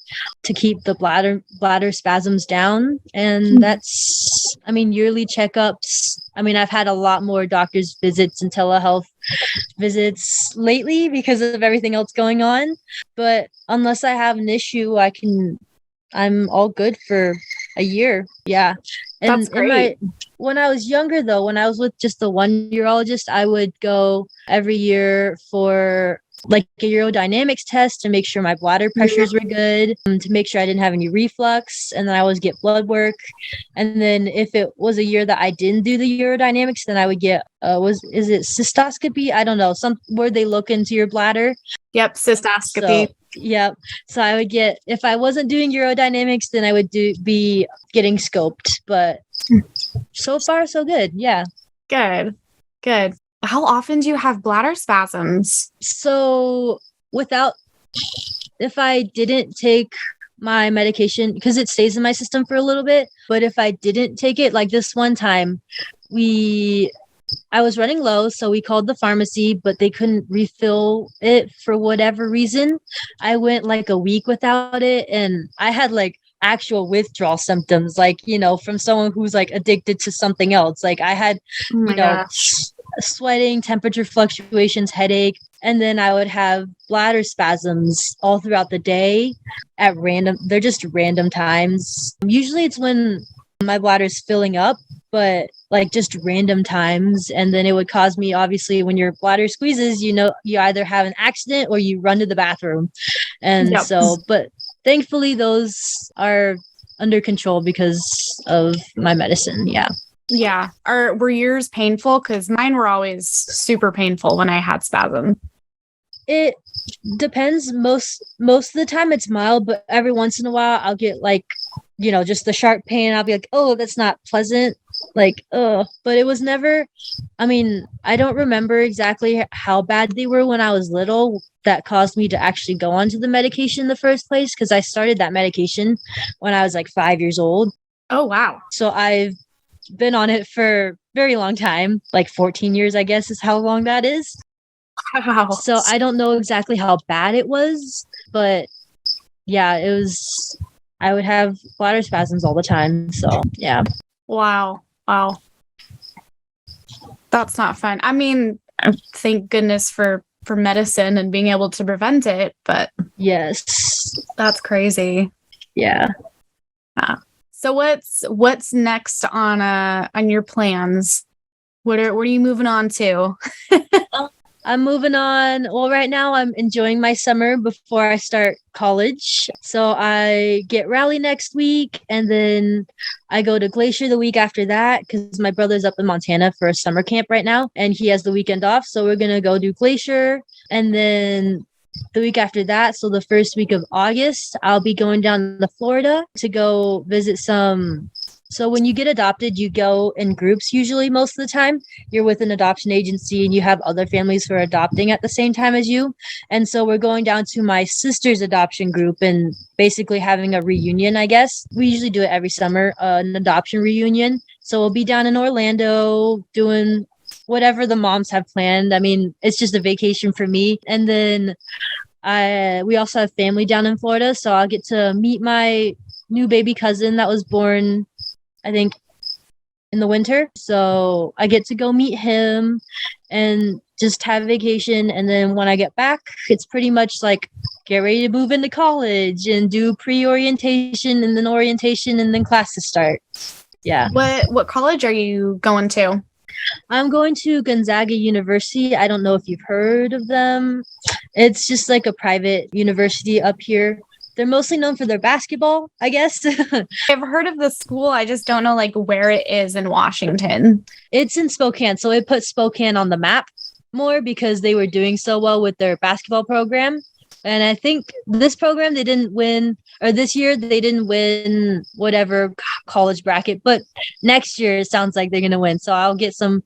to keep the bladder spasms down. And that's, yearly checkups. I've had a lot more doctor's visits and telehealth visits lately because of everything else going on. But unless I have an issue, I'm all good for a year. Yeah. And that's great. When I was younger, though, when I was with just the one urologist, I would go every year for like a urodynamics test to make sure my bladder pressures were good, to make sure I didn't have any reflux. And then I always get blood work. And then if it was a year that I didn't do the urodynamics, then I would get, is it cystoscopy? I don't know, where they look into your bladder. Yep. Cystoscopy. Yep. So I would get, if I wasn't doing urodynamics, then I would be getting scoped. But so far, so good. Yeah. Good. How often do you have bladder spasms? So if I didn't take my medication, because it stays in my system for a little bit, but if I didn't take it, like this one time, I was running low, so we called the pharmacy, but they couldn't refill it for whatever reason. I went like a week without it, and I had like actual withdrawal symptoms, like, from someone who's like addicted to something else. Like I had, sweating, temperature fluctuations, headache, and then I would have bladder spasms all throughout the day at random. They're just random times. Usually it's when my bladder is filling up, but like just random times. And then it would cause me, obviously, when your bladder squeezes, you either have an accident or you run to the bathroom. And so, but thankfully those are under control because of my medicine. Yeah. Yeah. Were yours painful? Because mine were always super painful when I had spasm. It Depends. Most of the time it's mild, but every once in a while I'll get like, just the sharp pain. I'll be like, oh, that's not pleasant. Like, but it was never, I mean, I don't remember exactly how bad they were when I was little that caused me to actually go onto the medication in the first place, because I started that medication when I was like 5 years old. Oh, wow. So I've been on it for a very long time, like 14 years, I guess is how long that is. Wow. So I don't know exactly how bad it was, but yeah, it was, I would have bladder spasms all the time. So yeah. Wow. Wow. That's not fun. I mean, thank goodness for medicine and being able to prevent it, but yes, that's crazy. Yeah. So what's next on your plans? What are you moving on to? I'm moving on. Well, right now I'm enjoying my summer before I start college. So I get rally next week, and then I go to Glacier the week after that because my brother's up in Montana for a summer camp right now, and he has the weekend off. So we're going to go do Glacier. And then the week after that, so the first week of August, I'll be going down to Florida to go visit some. So when you get adopted, you go in groups usually most of the time. You're with an adoption agency and you have other families who are adopting at the same time as you. And so we're going down to my sister's adoption group and basically having a reunion, I guess. We usually do it every summer, an adoption reunion. So we'll be down in Orlando doing whatever the moms have planned. I mean, it's just a vacation for me. And then we also have family down in Florida. So I'll get to meet my new baby cousin that was born, I think, in the winter. So I get to go meet him and just have vacation. And then when I get back, it's pretty much like get ready to move into college and do pre-orientation and then orientation and then classes start. Yeah. What college are you going to? I'm going to Gonzaga University. I don't know if you've heard of them. It's just like a private university up here. They're mostly known for their basketball, I guess. I've heard of the school. I just don't know like where it is in Washington. It's in Spokane. So it put Spokane on the map more because they were doing so well with their basketball program. And I think this program, they didn't win, or this year they didn't win whatever college bracket, but next year it sounds like they're going to win. So I'll get some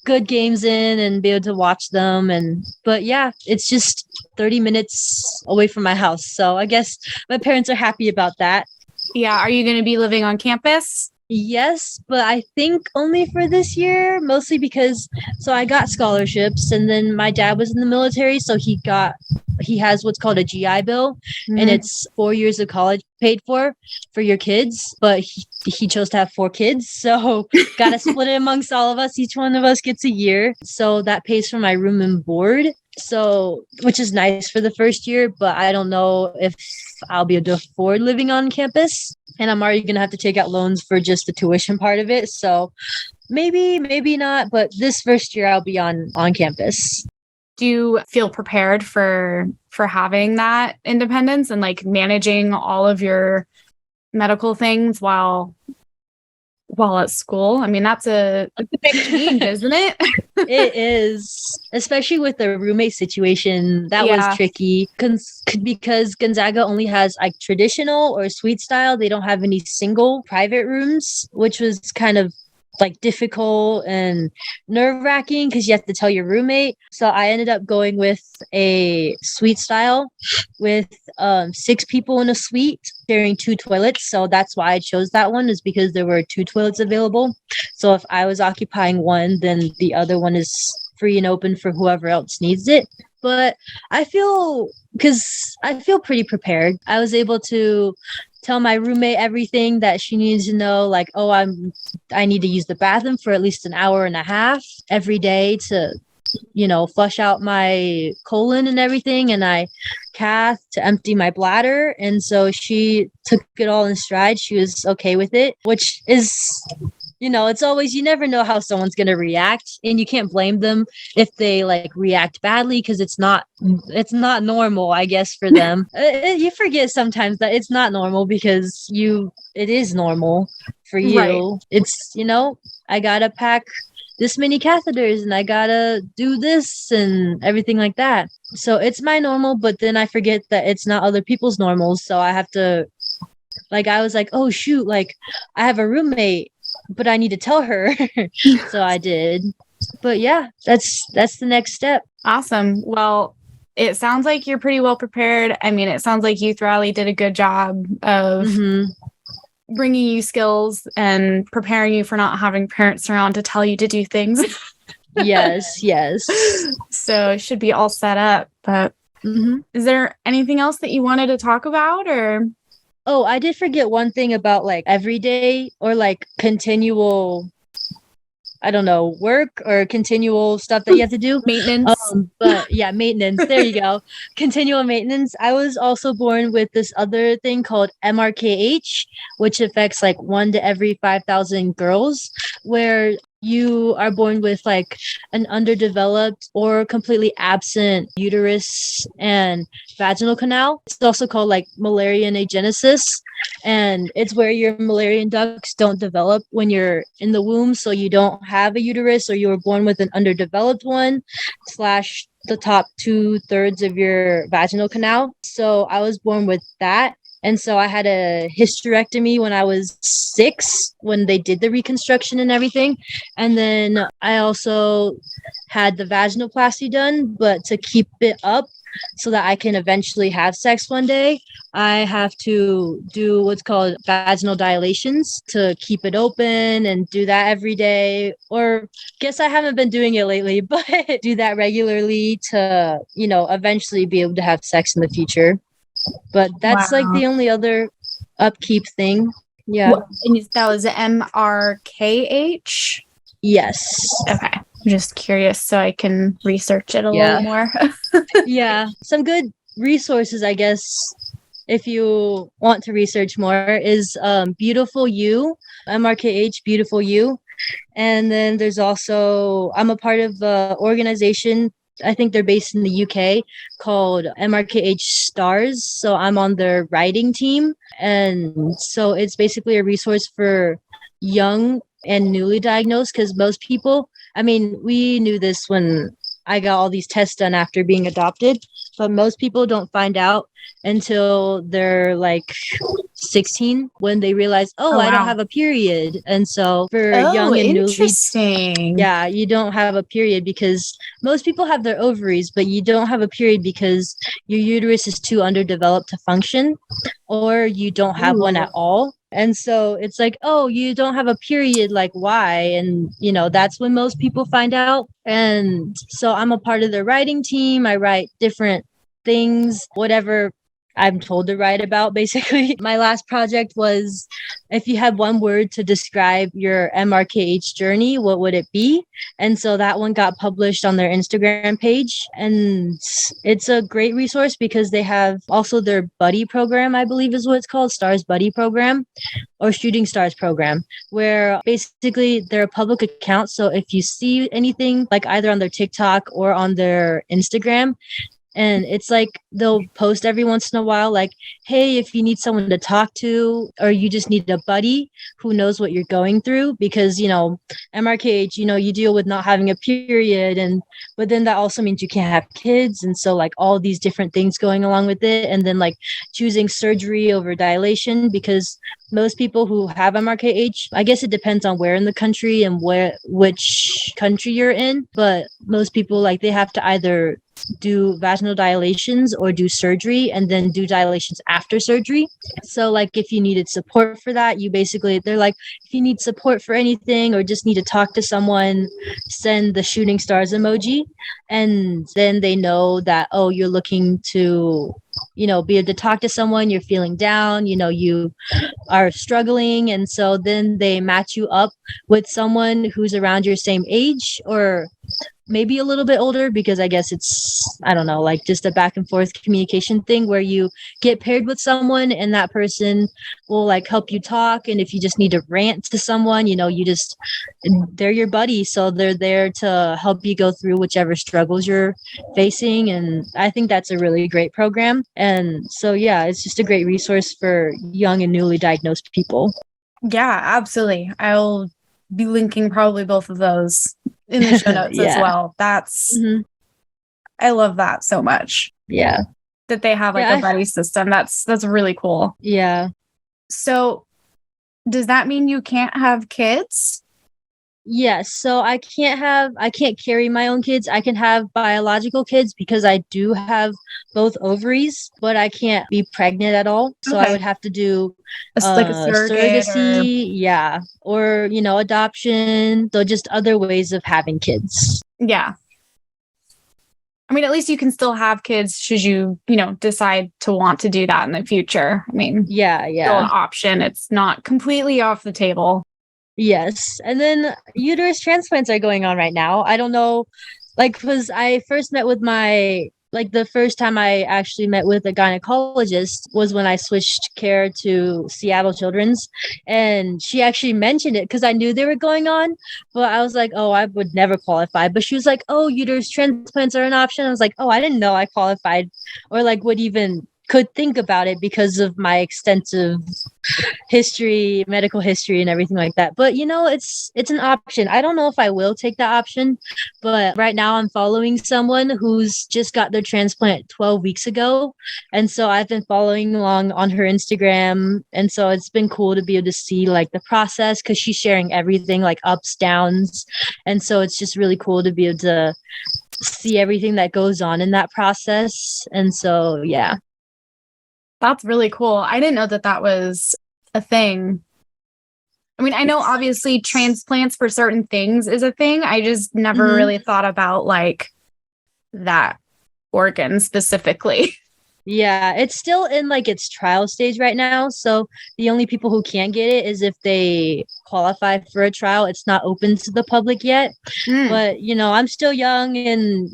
good games in and be able to watch them. But yeah, it's just 30 minutes away from my house. So I guess my parents are happy about that. Yeah. Are you going to be living on campus? Yes, but I think only for this year, mostly because I got scholarships, and then my dad was in the military, so he has what's called a GI Bill, and it's 4 years of college paid for your kids, but he chose to have 4 kids, so gotta split it amongst all of us. Each one of us gets a year, so that pays for my room and board, so which is nice for the first year, but I don't know if I'll be able to afford living on campus. And I'm already going to have to take out loans for just the tuition part of it. So maybe not. But this first year I'll be on campus. Do you feel prepared for having that independence and like managing all of your medical things while at school? I mean, that's a big change, isn't it? It is, especially with the roommate situation. That was tricky because Gonzaga only has like traditional or suite style. They don't have any single private rooms, which was kind of like difficult and nerve-wracking because you have to tell your roommate. So I ended up going with a suite style with 6 people in a suite sharing 2 toilets. So that's why I chose that one, is because there were 2 toilets available. So if I was occupying one, then the other one is free and open for whoever else needs it. But I feel pretty prepared. I was able to tell my roommate everything that she needs to know, like, oh, I need to use the bathroom for at least an hour and a half every day to, flush out my colon and everything. And I cath to empty my bladder. And so she took it all in stride. She was okay with it, which is, it's always, you never know how someone's going to react, and you can't blame them if they like react badly, because it's not normal, I guess, for them. You forget sometimes that it's not normal because it is normal for you. Right. It's, I got to pack this many catheters and I gotta do this and everything like that. So it's my normal, but then I forget that it's not other people's normals. So I have to, like, I was like, oh shoot, like I have a roommate, but I need to tell her. So I did. But yeah, that's the next step. Awesome. Well, it sounds like you're pretty well prepared. I mean, it sounds like Youth Rally did a good job of bringing you skills and preparing you for not having parents around to tell you to do things. Yes. So it should be all set up. But is there anything else that you wanted to talk about, or? Oh, I did forget one thing about like everyday or like continual, I don't know, work or continual stuff that you have to do. Maintenance. But yeah, maintenance. There you go. Continual maintenance. I was also born with this other thing called MRKH, which affects like 1 to every 5,000 girls, where you are born with like an underdeveloped or completely absent uterus and vaginal canal. It's also called like Müllerian agenesis. And it's where your Müllerian ducts don't develop when you're in the womb. So you don't have a uterus, or you were born with an underdeveloped one / the top 2/3 of your vaginal canal. So I was born with that. And so I had a hysterectomy when I was 6, when they did the reconstruction and everything. And then I also had the vaginoplasty done, but to keep it up so that I can eventually have sex one day, I have to do what's called vaginal dilations to keep it open and do that every day. Or guess I haven't been doing it lately, but do that regularly to, eventually be able to have sex in the future. But that's like the only other upkeep thing. Yeah. And that was MRKH? Yes. Okay. I'm just curious so I can research it a little more. Yeah. Some good resources, I guess, if you want to research more, is Beautiful You, MRKH, Beautiful You. And then there's also, I'm a part of the organization, I think they're based in the UK, called MRKH Stars. So I'm on their writing team. And so it's basically a resource for young and newly diagnosed, because most people, I mean, we knew this when I got all these tests done after being adopted, but most people don't find out until they're like 16, when they realize, I don't have a period. And so for young and newly, you don't have a period because most people have their ovaries, but you don't have a period because your uterus is too underdeveloped to function, or you don't have one at all. And so it's like, you don't have a period, like why? And that's when most people find out. And so I'm a part of the writing team. I write different things, whatever I'm told to write about, basically. My last project was, if you had one word to describe your MRKH journey, what would it be? And so that one got published on their Instagram page. And it's a great resource because they have also their buddy program, I believe is what it's called, Stars Buddy Program, or Shooting Stars Program, where basically they're a public account. So if you see anything, like either on their TikTok or on their Instagram, and it's like they'll post every once in a while, like, hey, if you need someone to talk to, or you just need a buddy who knows what you're going through, because, MRKH, you deal with not having a period, but then that also means you can't have kids. And so like all these different things going along with it. And then like choosing surgery over dilation, because most people who have MRKH, I guess it depends on where in the country and which country you're in, but most people, like, they have to either do vaginal dilations or do surgery and then do dilations after surgery. So like if you needed support for that, they're like, if you need support for anything or just need to talk to someone, send the shooting stars emoji. And then they know that, you're looking to, be able to talk to someone, you're feeling down, you are struggling. And so then they match you up with someone who's around your same age, or maybe a little bit older, because I guess it's, I don't know, like just a back and forth communication thing where you get paired with someone and that person will like help you talk. And if you just need to rant to someone, they're your buddy. So they're there to help you go through whichever struggles you're facing. And I think that's a really great program. And so, yeah, it's just a great resource for young and newly diagnosed people. Yeah, absolutely. I'll be linking probably both of those in the show notes as well. That's, I love that so much. Yeah. That they have like a buddy system. That's really cool. Yeah. So does that mean you can't have kids? Yes. So I can't carry my own kids. I can have biological kids because I do have both ovaries, but I can't be pregnant at all. So I would have to do like a surrogacy, yeah, or adoption. So just other ways of having kids. Yeah. I mean, at least you can still have kids should you, decide to want to do that in the future. I mean, yeah. Still an option. It's not completely off the table. Yes. And then uterus transplants are going on right now. I don't know, because I first met with the first time I actually met with a gynecologist was when I switched care to Seattle Children's. And she actually mentioned it because I knew they were going on. But I was like, oh, I would never qualify. But she was like, oh, uterus transplants are an option. I was like, oh, I didn't know I qualified or would even could think about it because of my extensive medical history and everything like that. But it's an option. I don't know if I will take that option, but right now I'm following someone who's just got their transplant 12 weeks ago. And so I've been following along on her Instagram. And so it's been cool to be able to see the process because she's sharing everything ups, downs. And so it's just really cool to be able to see everything that goes on in that process. And so, yeah. That's really cool. I didn't know that was a thing. I mean, I know obviously transplants for certain things is a thing. I just never really thought about that organ specifically. Yeah, it's still in its trial stage right now. So the only people who can get it is if they qualify for a trial. It's not open to the public yet. But, I'm still young and,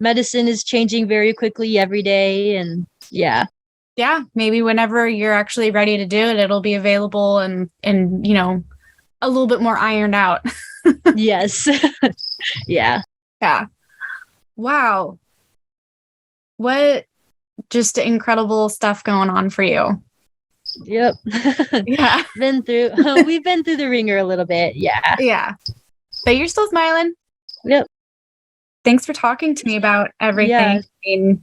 medicine is changing very quickly every day. And yeah. Yeah, maybe whenever you're actually ready to do it, it'll be available and a little bit more ironed out. Yes. Yeah. Yeah. Wow. What just incredible stuff going on for you. Yep. Yeah. We've been through the ringer a little bit. Yeah. Yeah. But you're still smiling. Yep. Thanks for talking to me about everything. Yeah.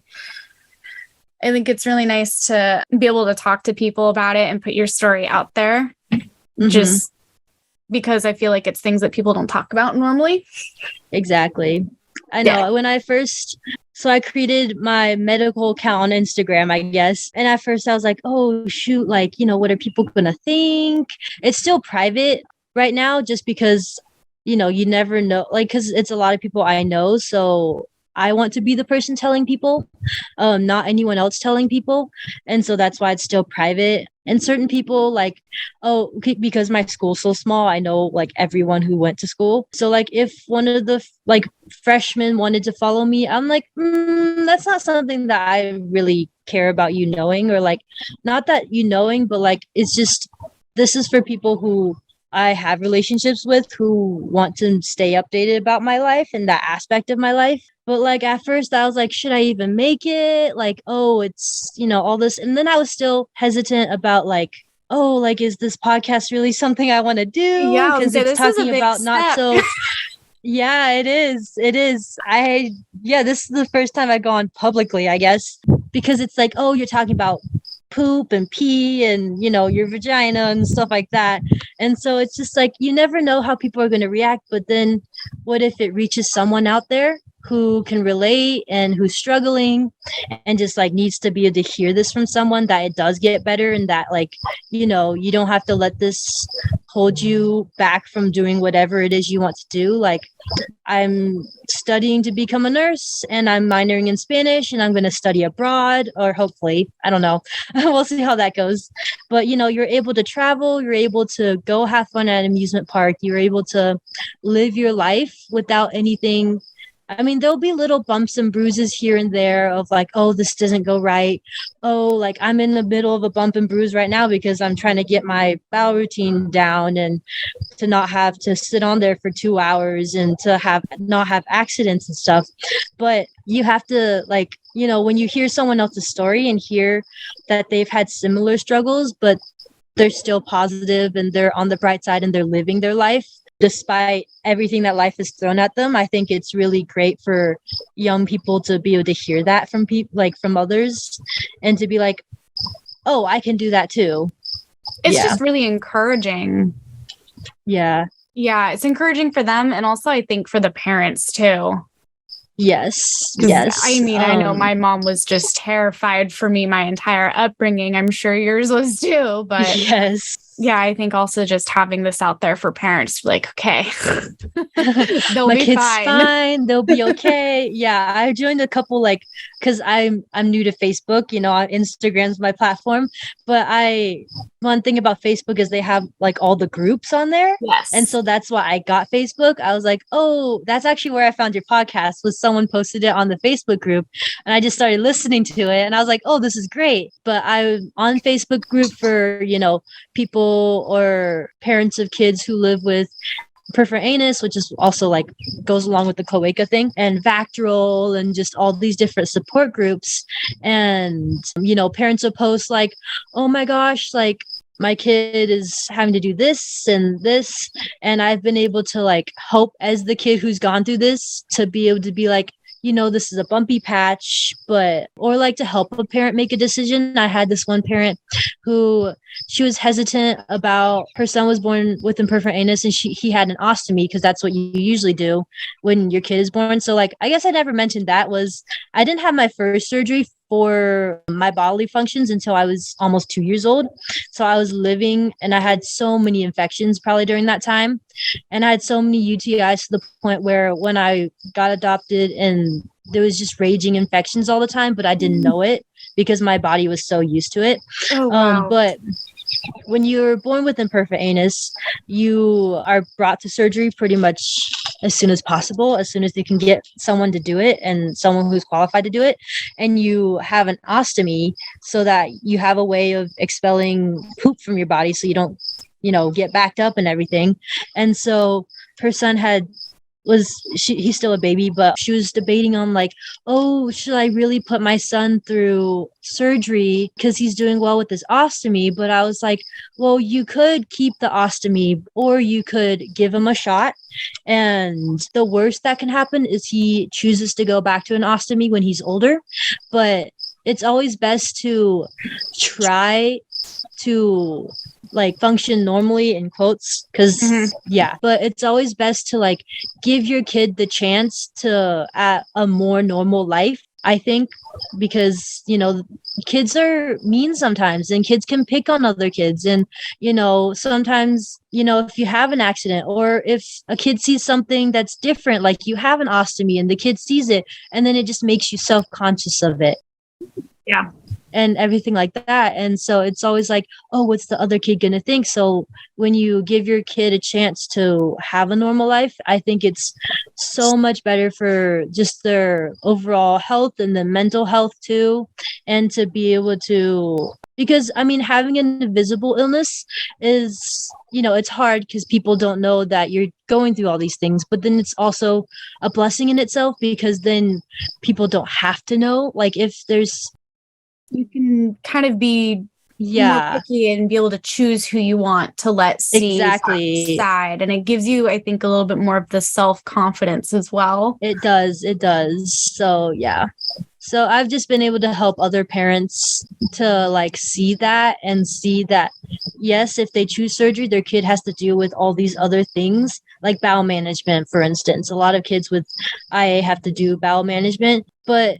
I think it's really nice to be able to talk to people about it and put your story out there. Just because I feel like it's things that people don't talk about normally. Exactly. I know. Yeah. When I I created my medical account on Instagram, I guess. And at first I was like, oh, shoot, what are people going to think? It's still private right now just because, you never know, because it's a lot of people I know. So I want to be the person telling people, not anyone else telling people. And so that's why it's still private. And certain people because my school's so small, I know everyone who went to school. So if one of the freshmen wanted to follow me, I'm like, that's not something that I really care about you knowing, or not that you knowing, but it's just, this is for people who I have relationships with who want to stay updated about my life and that aspect of my life. But at first I was like, should I even make it? Oh, it's, all this. And then I was still hesitant about is this podcast really something I want to do? Yeah, because it's talking about not so. Yeah, it is. It is. This is the first time I've gone publicly, I guess, because it's oh, you're talking about poop and pee and your vagina and stuff like that. And so it's just you never know how people are going to react. But then what if it reaches someone out there who can relate and who's struggling and just needs to be able to hear this from someone, that it does get better, and that you don't have to let this hold you back from doing whatever it is you want to do. I'm studying to become a nurse and I'm minoring in Spanish and I'm going to study abroad, or hopefully, I don't know. We'll see how that goes. But, you're able to travel, you're able to go have fun at an amusement park, you're able to live your life without anything. I mean, there'll be little bumps and bruises here and there of oh, this doesn't go right. Oh, I'm in the middle of a bump and bruise right now because I'm trying to get my bowel routine down and to not have to sit on there for 2 hours and to not have accidents and stuff. But you have to when you hear someone else's story and hear that they've had similar struggles, but they're still positive and they're on the bright side and they're living their life, despite everything that life has thrown at them. I think it's really great for young people to be able to hear that from people, like from others, and to be like, oh, I can do that too. It's just really encouraging. Yeah. Yeah, it's encouraging for them, and also I think for the parents too. Yes. I mean, I know my mom was just terrified for me my entire upbringing. I'm sure yours was too, but yes. Yeah, I think also just having this out there for parents, like, okay, they'll my be kid's fine. They'll be okay. Yeah, I joined a couple, like, because I'm new to Facebook. Instagram's my platform, but one thing about Facebook is they have like all the groups on there. Yes, and so that's why I got Facebook. I was like, oh, that's actually where I found your podcast. Was someone posted it on the Facebook group, and I just started listening to it, and I was like, oh, this is great. But I'm on Facebook group for people or parents of kids who live with peripheral anus, which is also like goes along with the cloaca thing, and Vacterl, and just all these different support groups. And parents will post like, oh my gosh, like my kid is having to do this and this, and I've been able to like help as the kid who's gone through this to be able to be like, this is a bumpy patch, or like to help a parent make a decision. I had this one parent who she was hesitant about her son was born with imperfect anus, and he had an ostomy, because that's what you usually do when your kid is born. So like, I guess I never mentioned that was I didn't have my first surgery for my bodily functions until I was almost 2 years old. So I was living, and I had so many infections probably during that time. And I had so many UTIs to the point where when I got adopted, and there was just raging infections all the time, but I didn't know it because my body was so used to it. Oh, wow. But when you're born with imperfect anus, you are brought to surgery pretty much as soon as possible, as soon as they can get someone to do it and someone who's qualified to do it. And you have an ostomy so that you have a way of expelling poop from your body so you don't, get backed up and everything. And so her son he's still a baby, but she was debating on like, oh, should I really put my son through surgery because he's doing well with his ostomy? But I was like, well, you could keep the ostomy, or you could give him a shot. And the worst that can happen is he chooses to go back to an ostomy when he's older. But it's always best to try to like function normally, in quotes, because but it's always best to like give your kid the chance to at a more normal life, I think, because kids are mean sometimes, and kids can pick on other kids, and sometimes if you have an accident, or if a kid sees something that's different, like you have an ostomy and the kid sees it, and then it just makes you self-conscious of it. Yeah. And everything like that. And so it's always like, oh, what's the other kid gonna think? So when you give your kid a chance to have a normal life, I think it's so much better for just their overall health and the mental health too. And to be able to, because I mean, having an invisible illness is, it's hard because people don't know that you're going through all these things, but then it's also a blessing in itself, because then people don't have to know. Like if there's, you can kind of be more picky and be able to choose who you want to let see side. And it gives you, I think, a little bit more of the self-confidence as well. It does. So, yeah. So I've just been able to help other parents to like see that, and see that, yes, if they choose surgery, their kid has to deal with all these other things, like bowel management, for instance. A lot of kids with IA have to do bowel management, but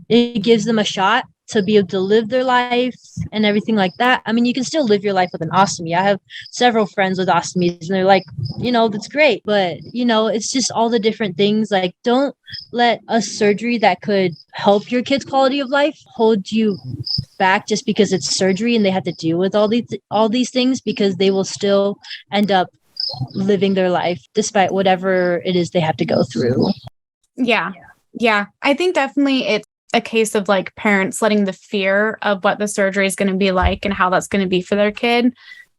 it gives them a shot to be able to live their life and everything like that. I mean, you can still live your life with an ostomy. I have several friends with ostomies, and they're like, that's great. But, it's just all the different things. Like, don't let a surgery that could help your kid's quality of life hold you back just because it's surgery and they have to deal with all these things, because they will still end up living their life despite whatever it is they have to go through. Yeah. I think definitely it's a case of like parents letting the fear of what the surgery is going to be like and how that's going to be for their kid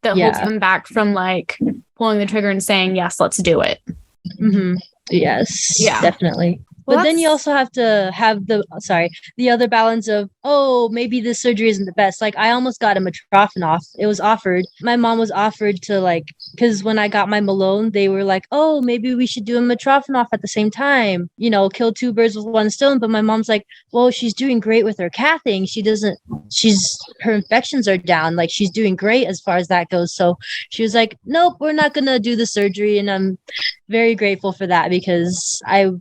that holds them back from like pulling the trigger and saying, yes, let's do it. Mm-hmm. Yes, definitely. But then you also have to have the other balance of, oh, maybe this surgery isn't the best. Like I almost got a motivational. It was offered. My mom was offered to like, because when I got my Malone, they were like, oh, maybe we should do a motivational at the same time, you know, kill two birds with one stone. But my mom's like, well, she's doing great with her cathing. Her infections are down. Like she's doing great as far as that goes. So she was like, nope, we're not going to do the surgery. And I'm very grateful for that because I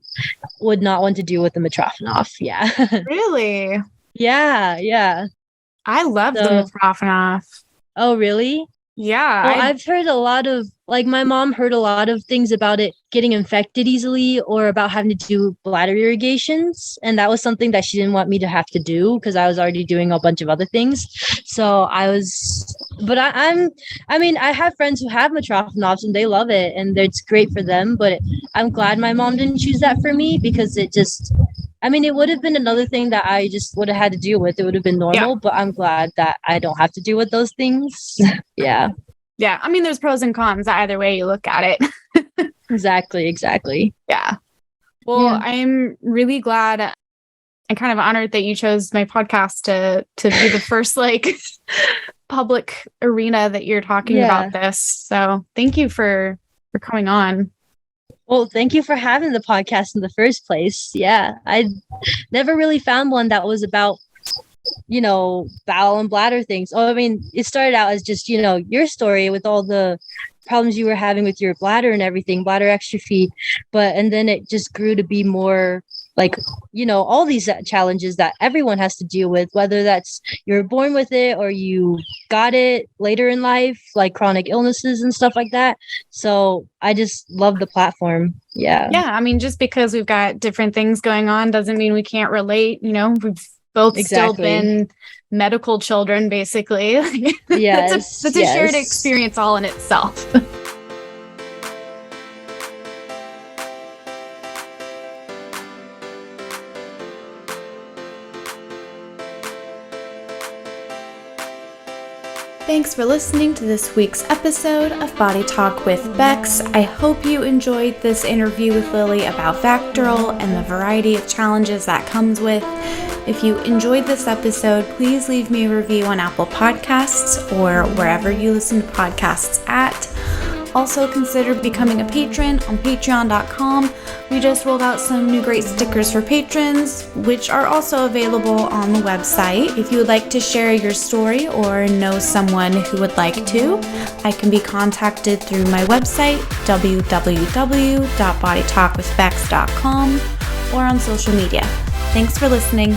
would not want to deal with the Mitrofanov. Yeah. Really? Yeah. I love the Mitrofanov. Oh, really? Yeah. Well, I've heard a lot of, like, my mom heard a lot of things about it getting infected easily or about having to do bladder irrigations. And that was something that she didn't want me to have to do because I was already doing a bunch of other things. So I have friends who have Mitrofanovs and they love it and it's great for them. But I'm glad my mom didn't choose that for me because it would have been another thing that I just would have had to deal with. It would have been normal, but I'm glad that I don't have to deal with those things. Yeah. Yeah. I mean, there's pros and cons either way you look at it. Exactly. Yeah. Well, yeah. I'm really glad and kind of honored that you chose my podcast to be the first like public arena that you're talking about this. So thank you for coming on. Well, thank you for having the podcast in the first place. Yeah, I never really found one that was about, you know, bowel and bladder things. Oh, I mean, it started out as just, you know, your story with all the problems you were having with your bladder and everything, bladder exstrophy. And then it just grew to be more like, you know, all these challenges that everyone has to deal with, whether that's you're born with it or you got it later in life, like chronic illnesses and stuff like that. So I just love the platform. Yeah. Yeah. I mean, just because we've got different things going on doesn't mean we can't relate. You know, we've both still been medical children, basically. Yes. That's a shared experience all in itself. Thanks for listening to this week's episode of Body Talk with Becks. I hope you enjoyed this interview with Lily about Vacterl and the variety of challenges that comes with. If you enjoyed this episode, please leave me a review on Apple Podcasts or wherever you listen to podcasts at. Also consider becoming a patron on patreon.com. We just rolled out some new great stickers for patrons, which are also available on the website. If you would like to share your story or know someone who would like to, I can be contacted through my website, www.bodytalkwithbecks.com, or on social media. Thanks for listening.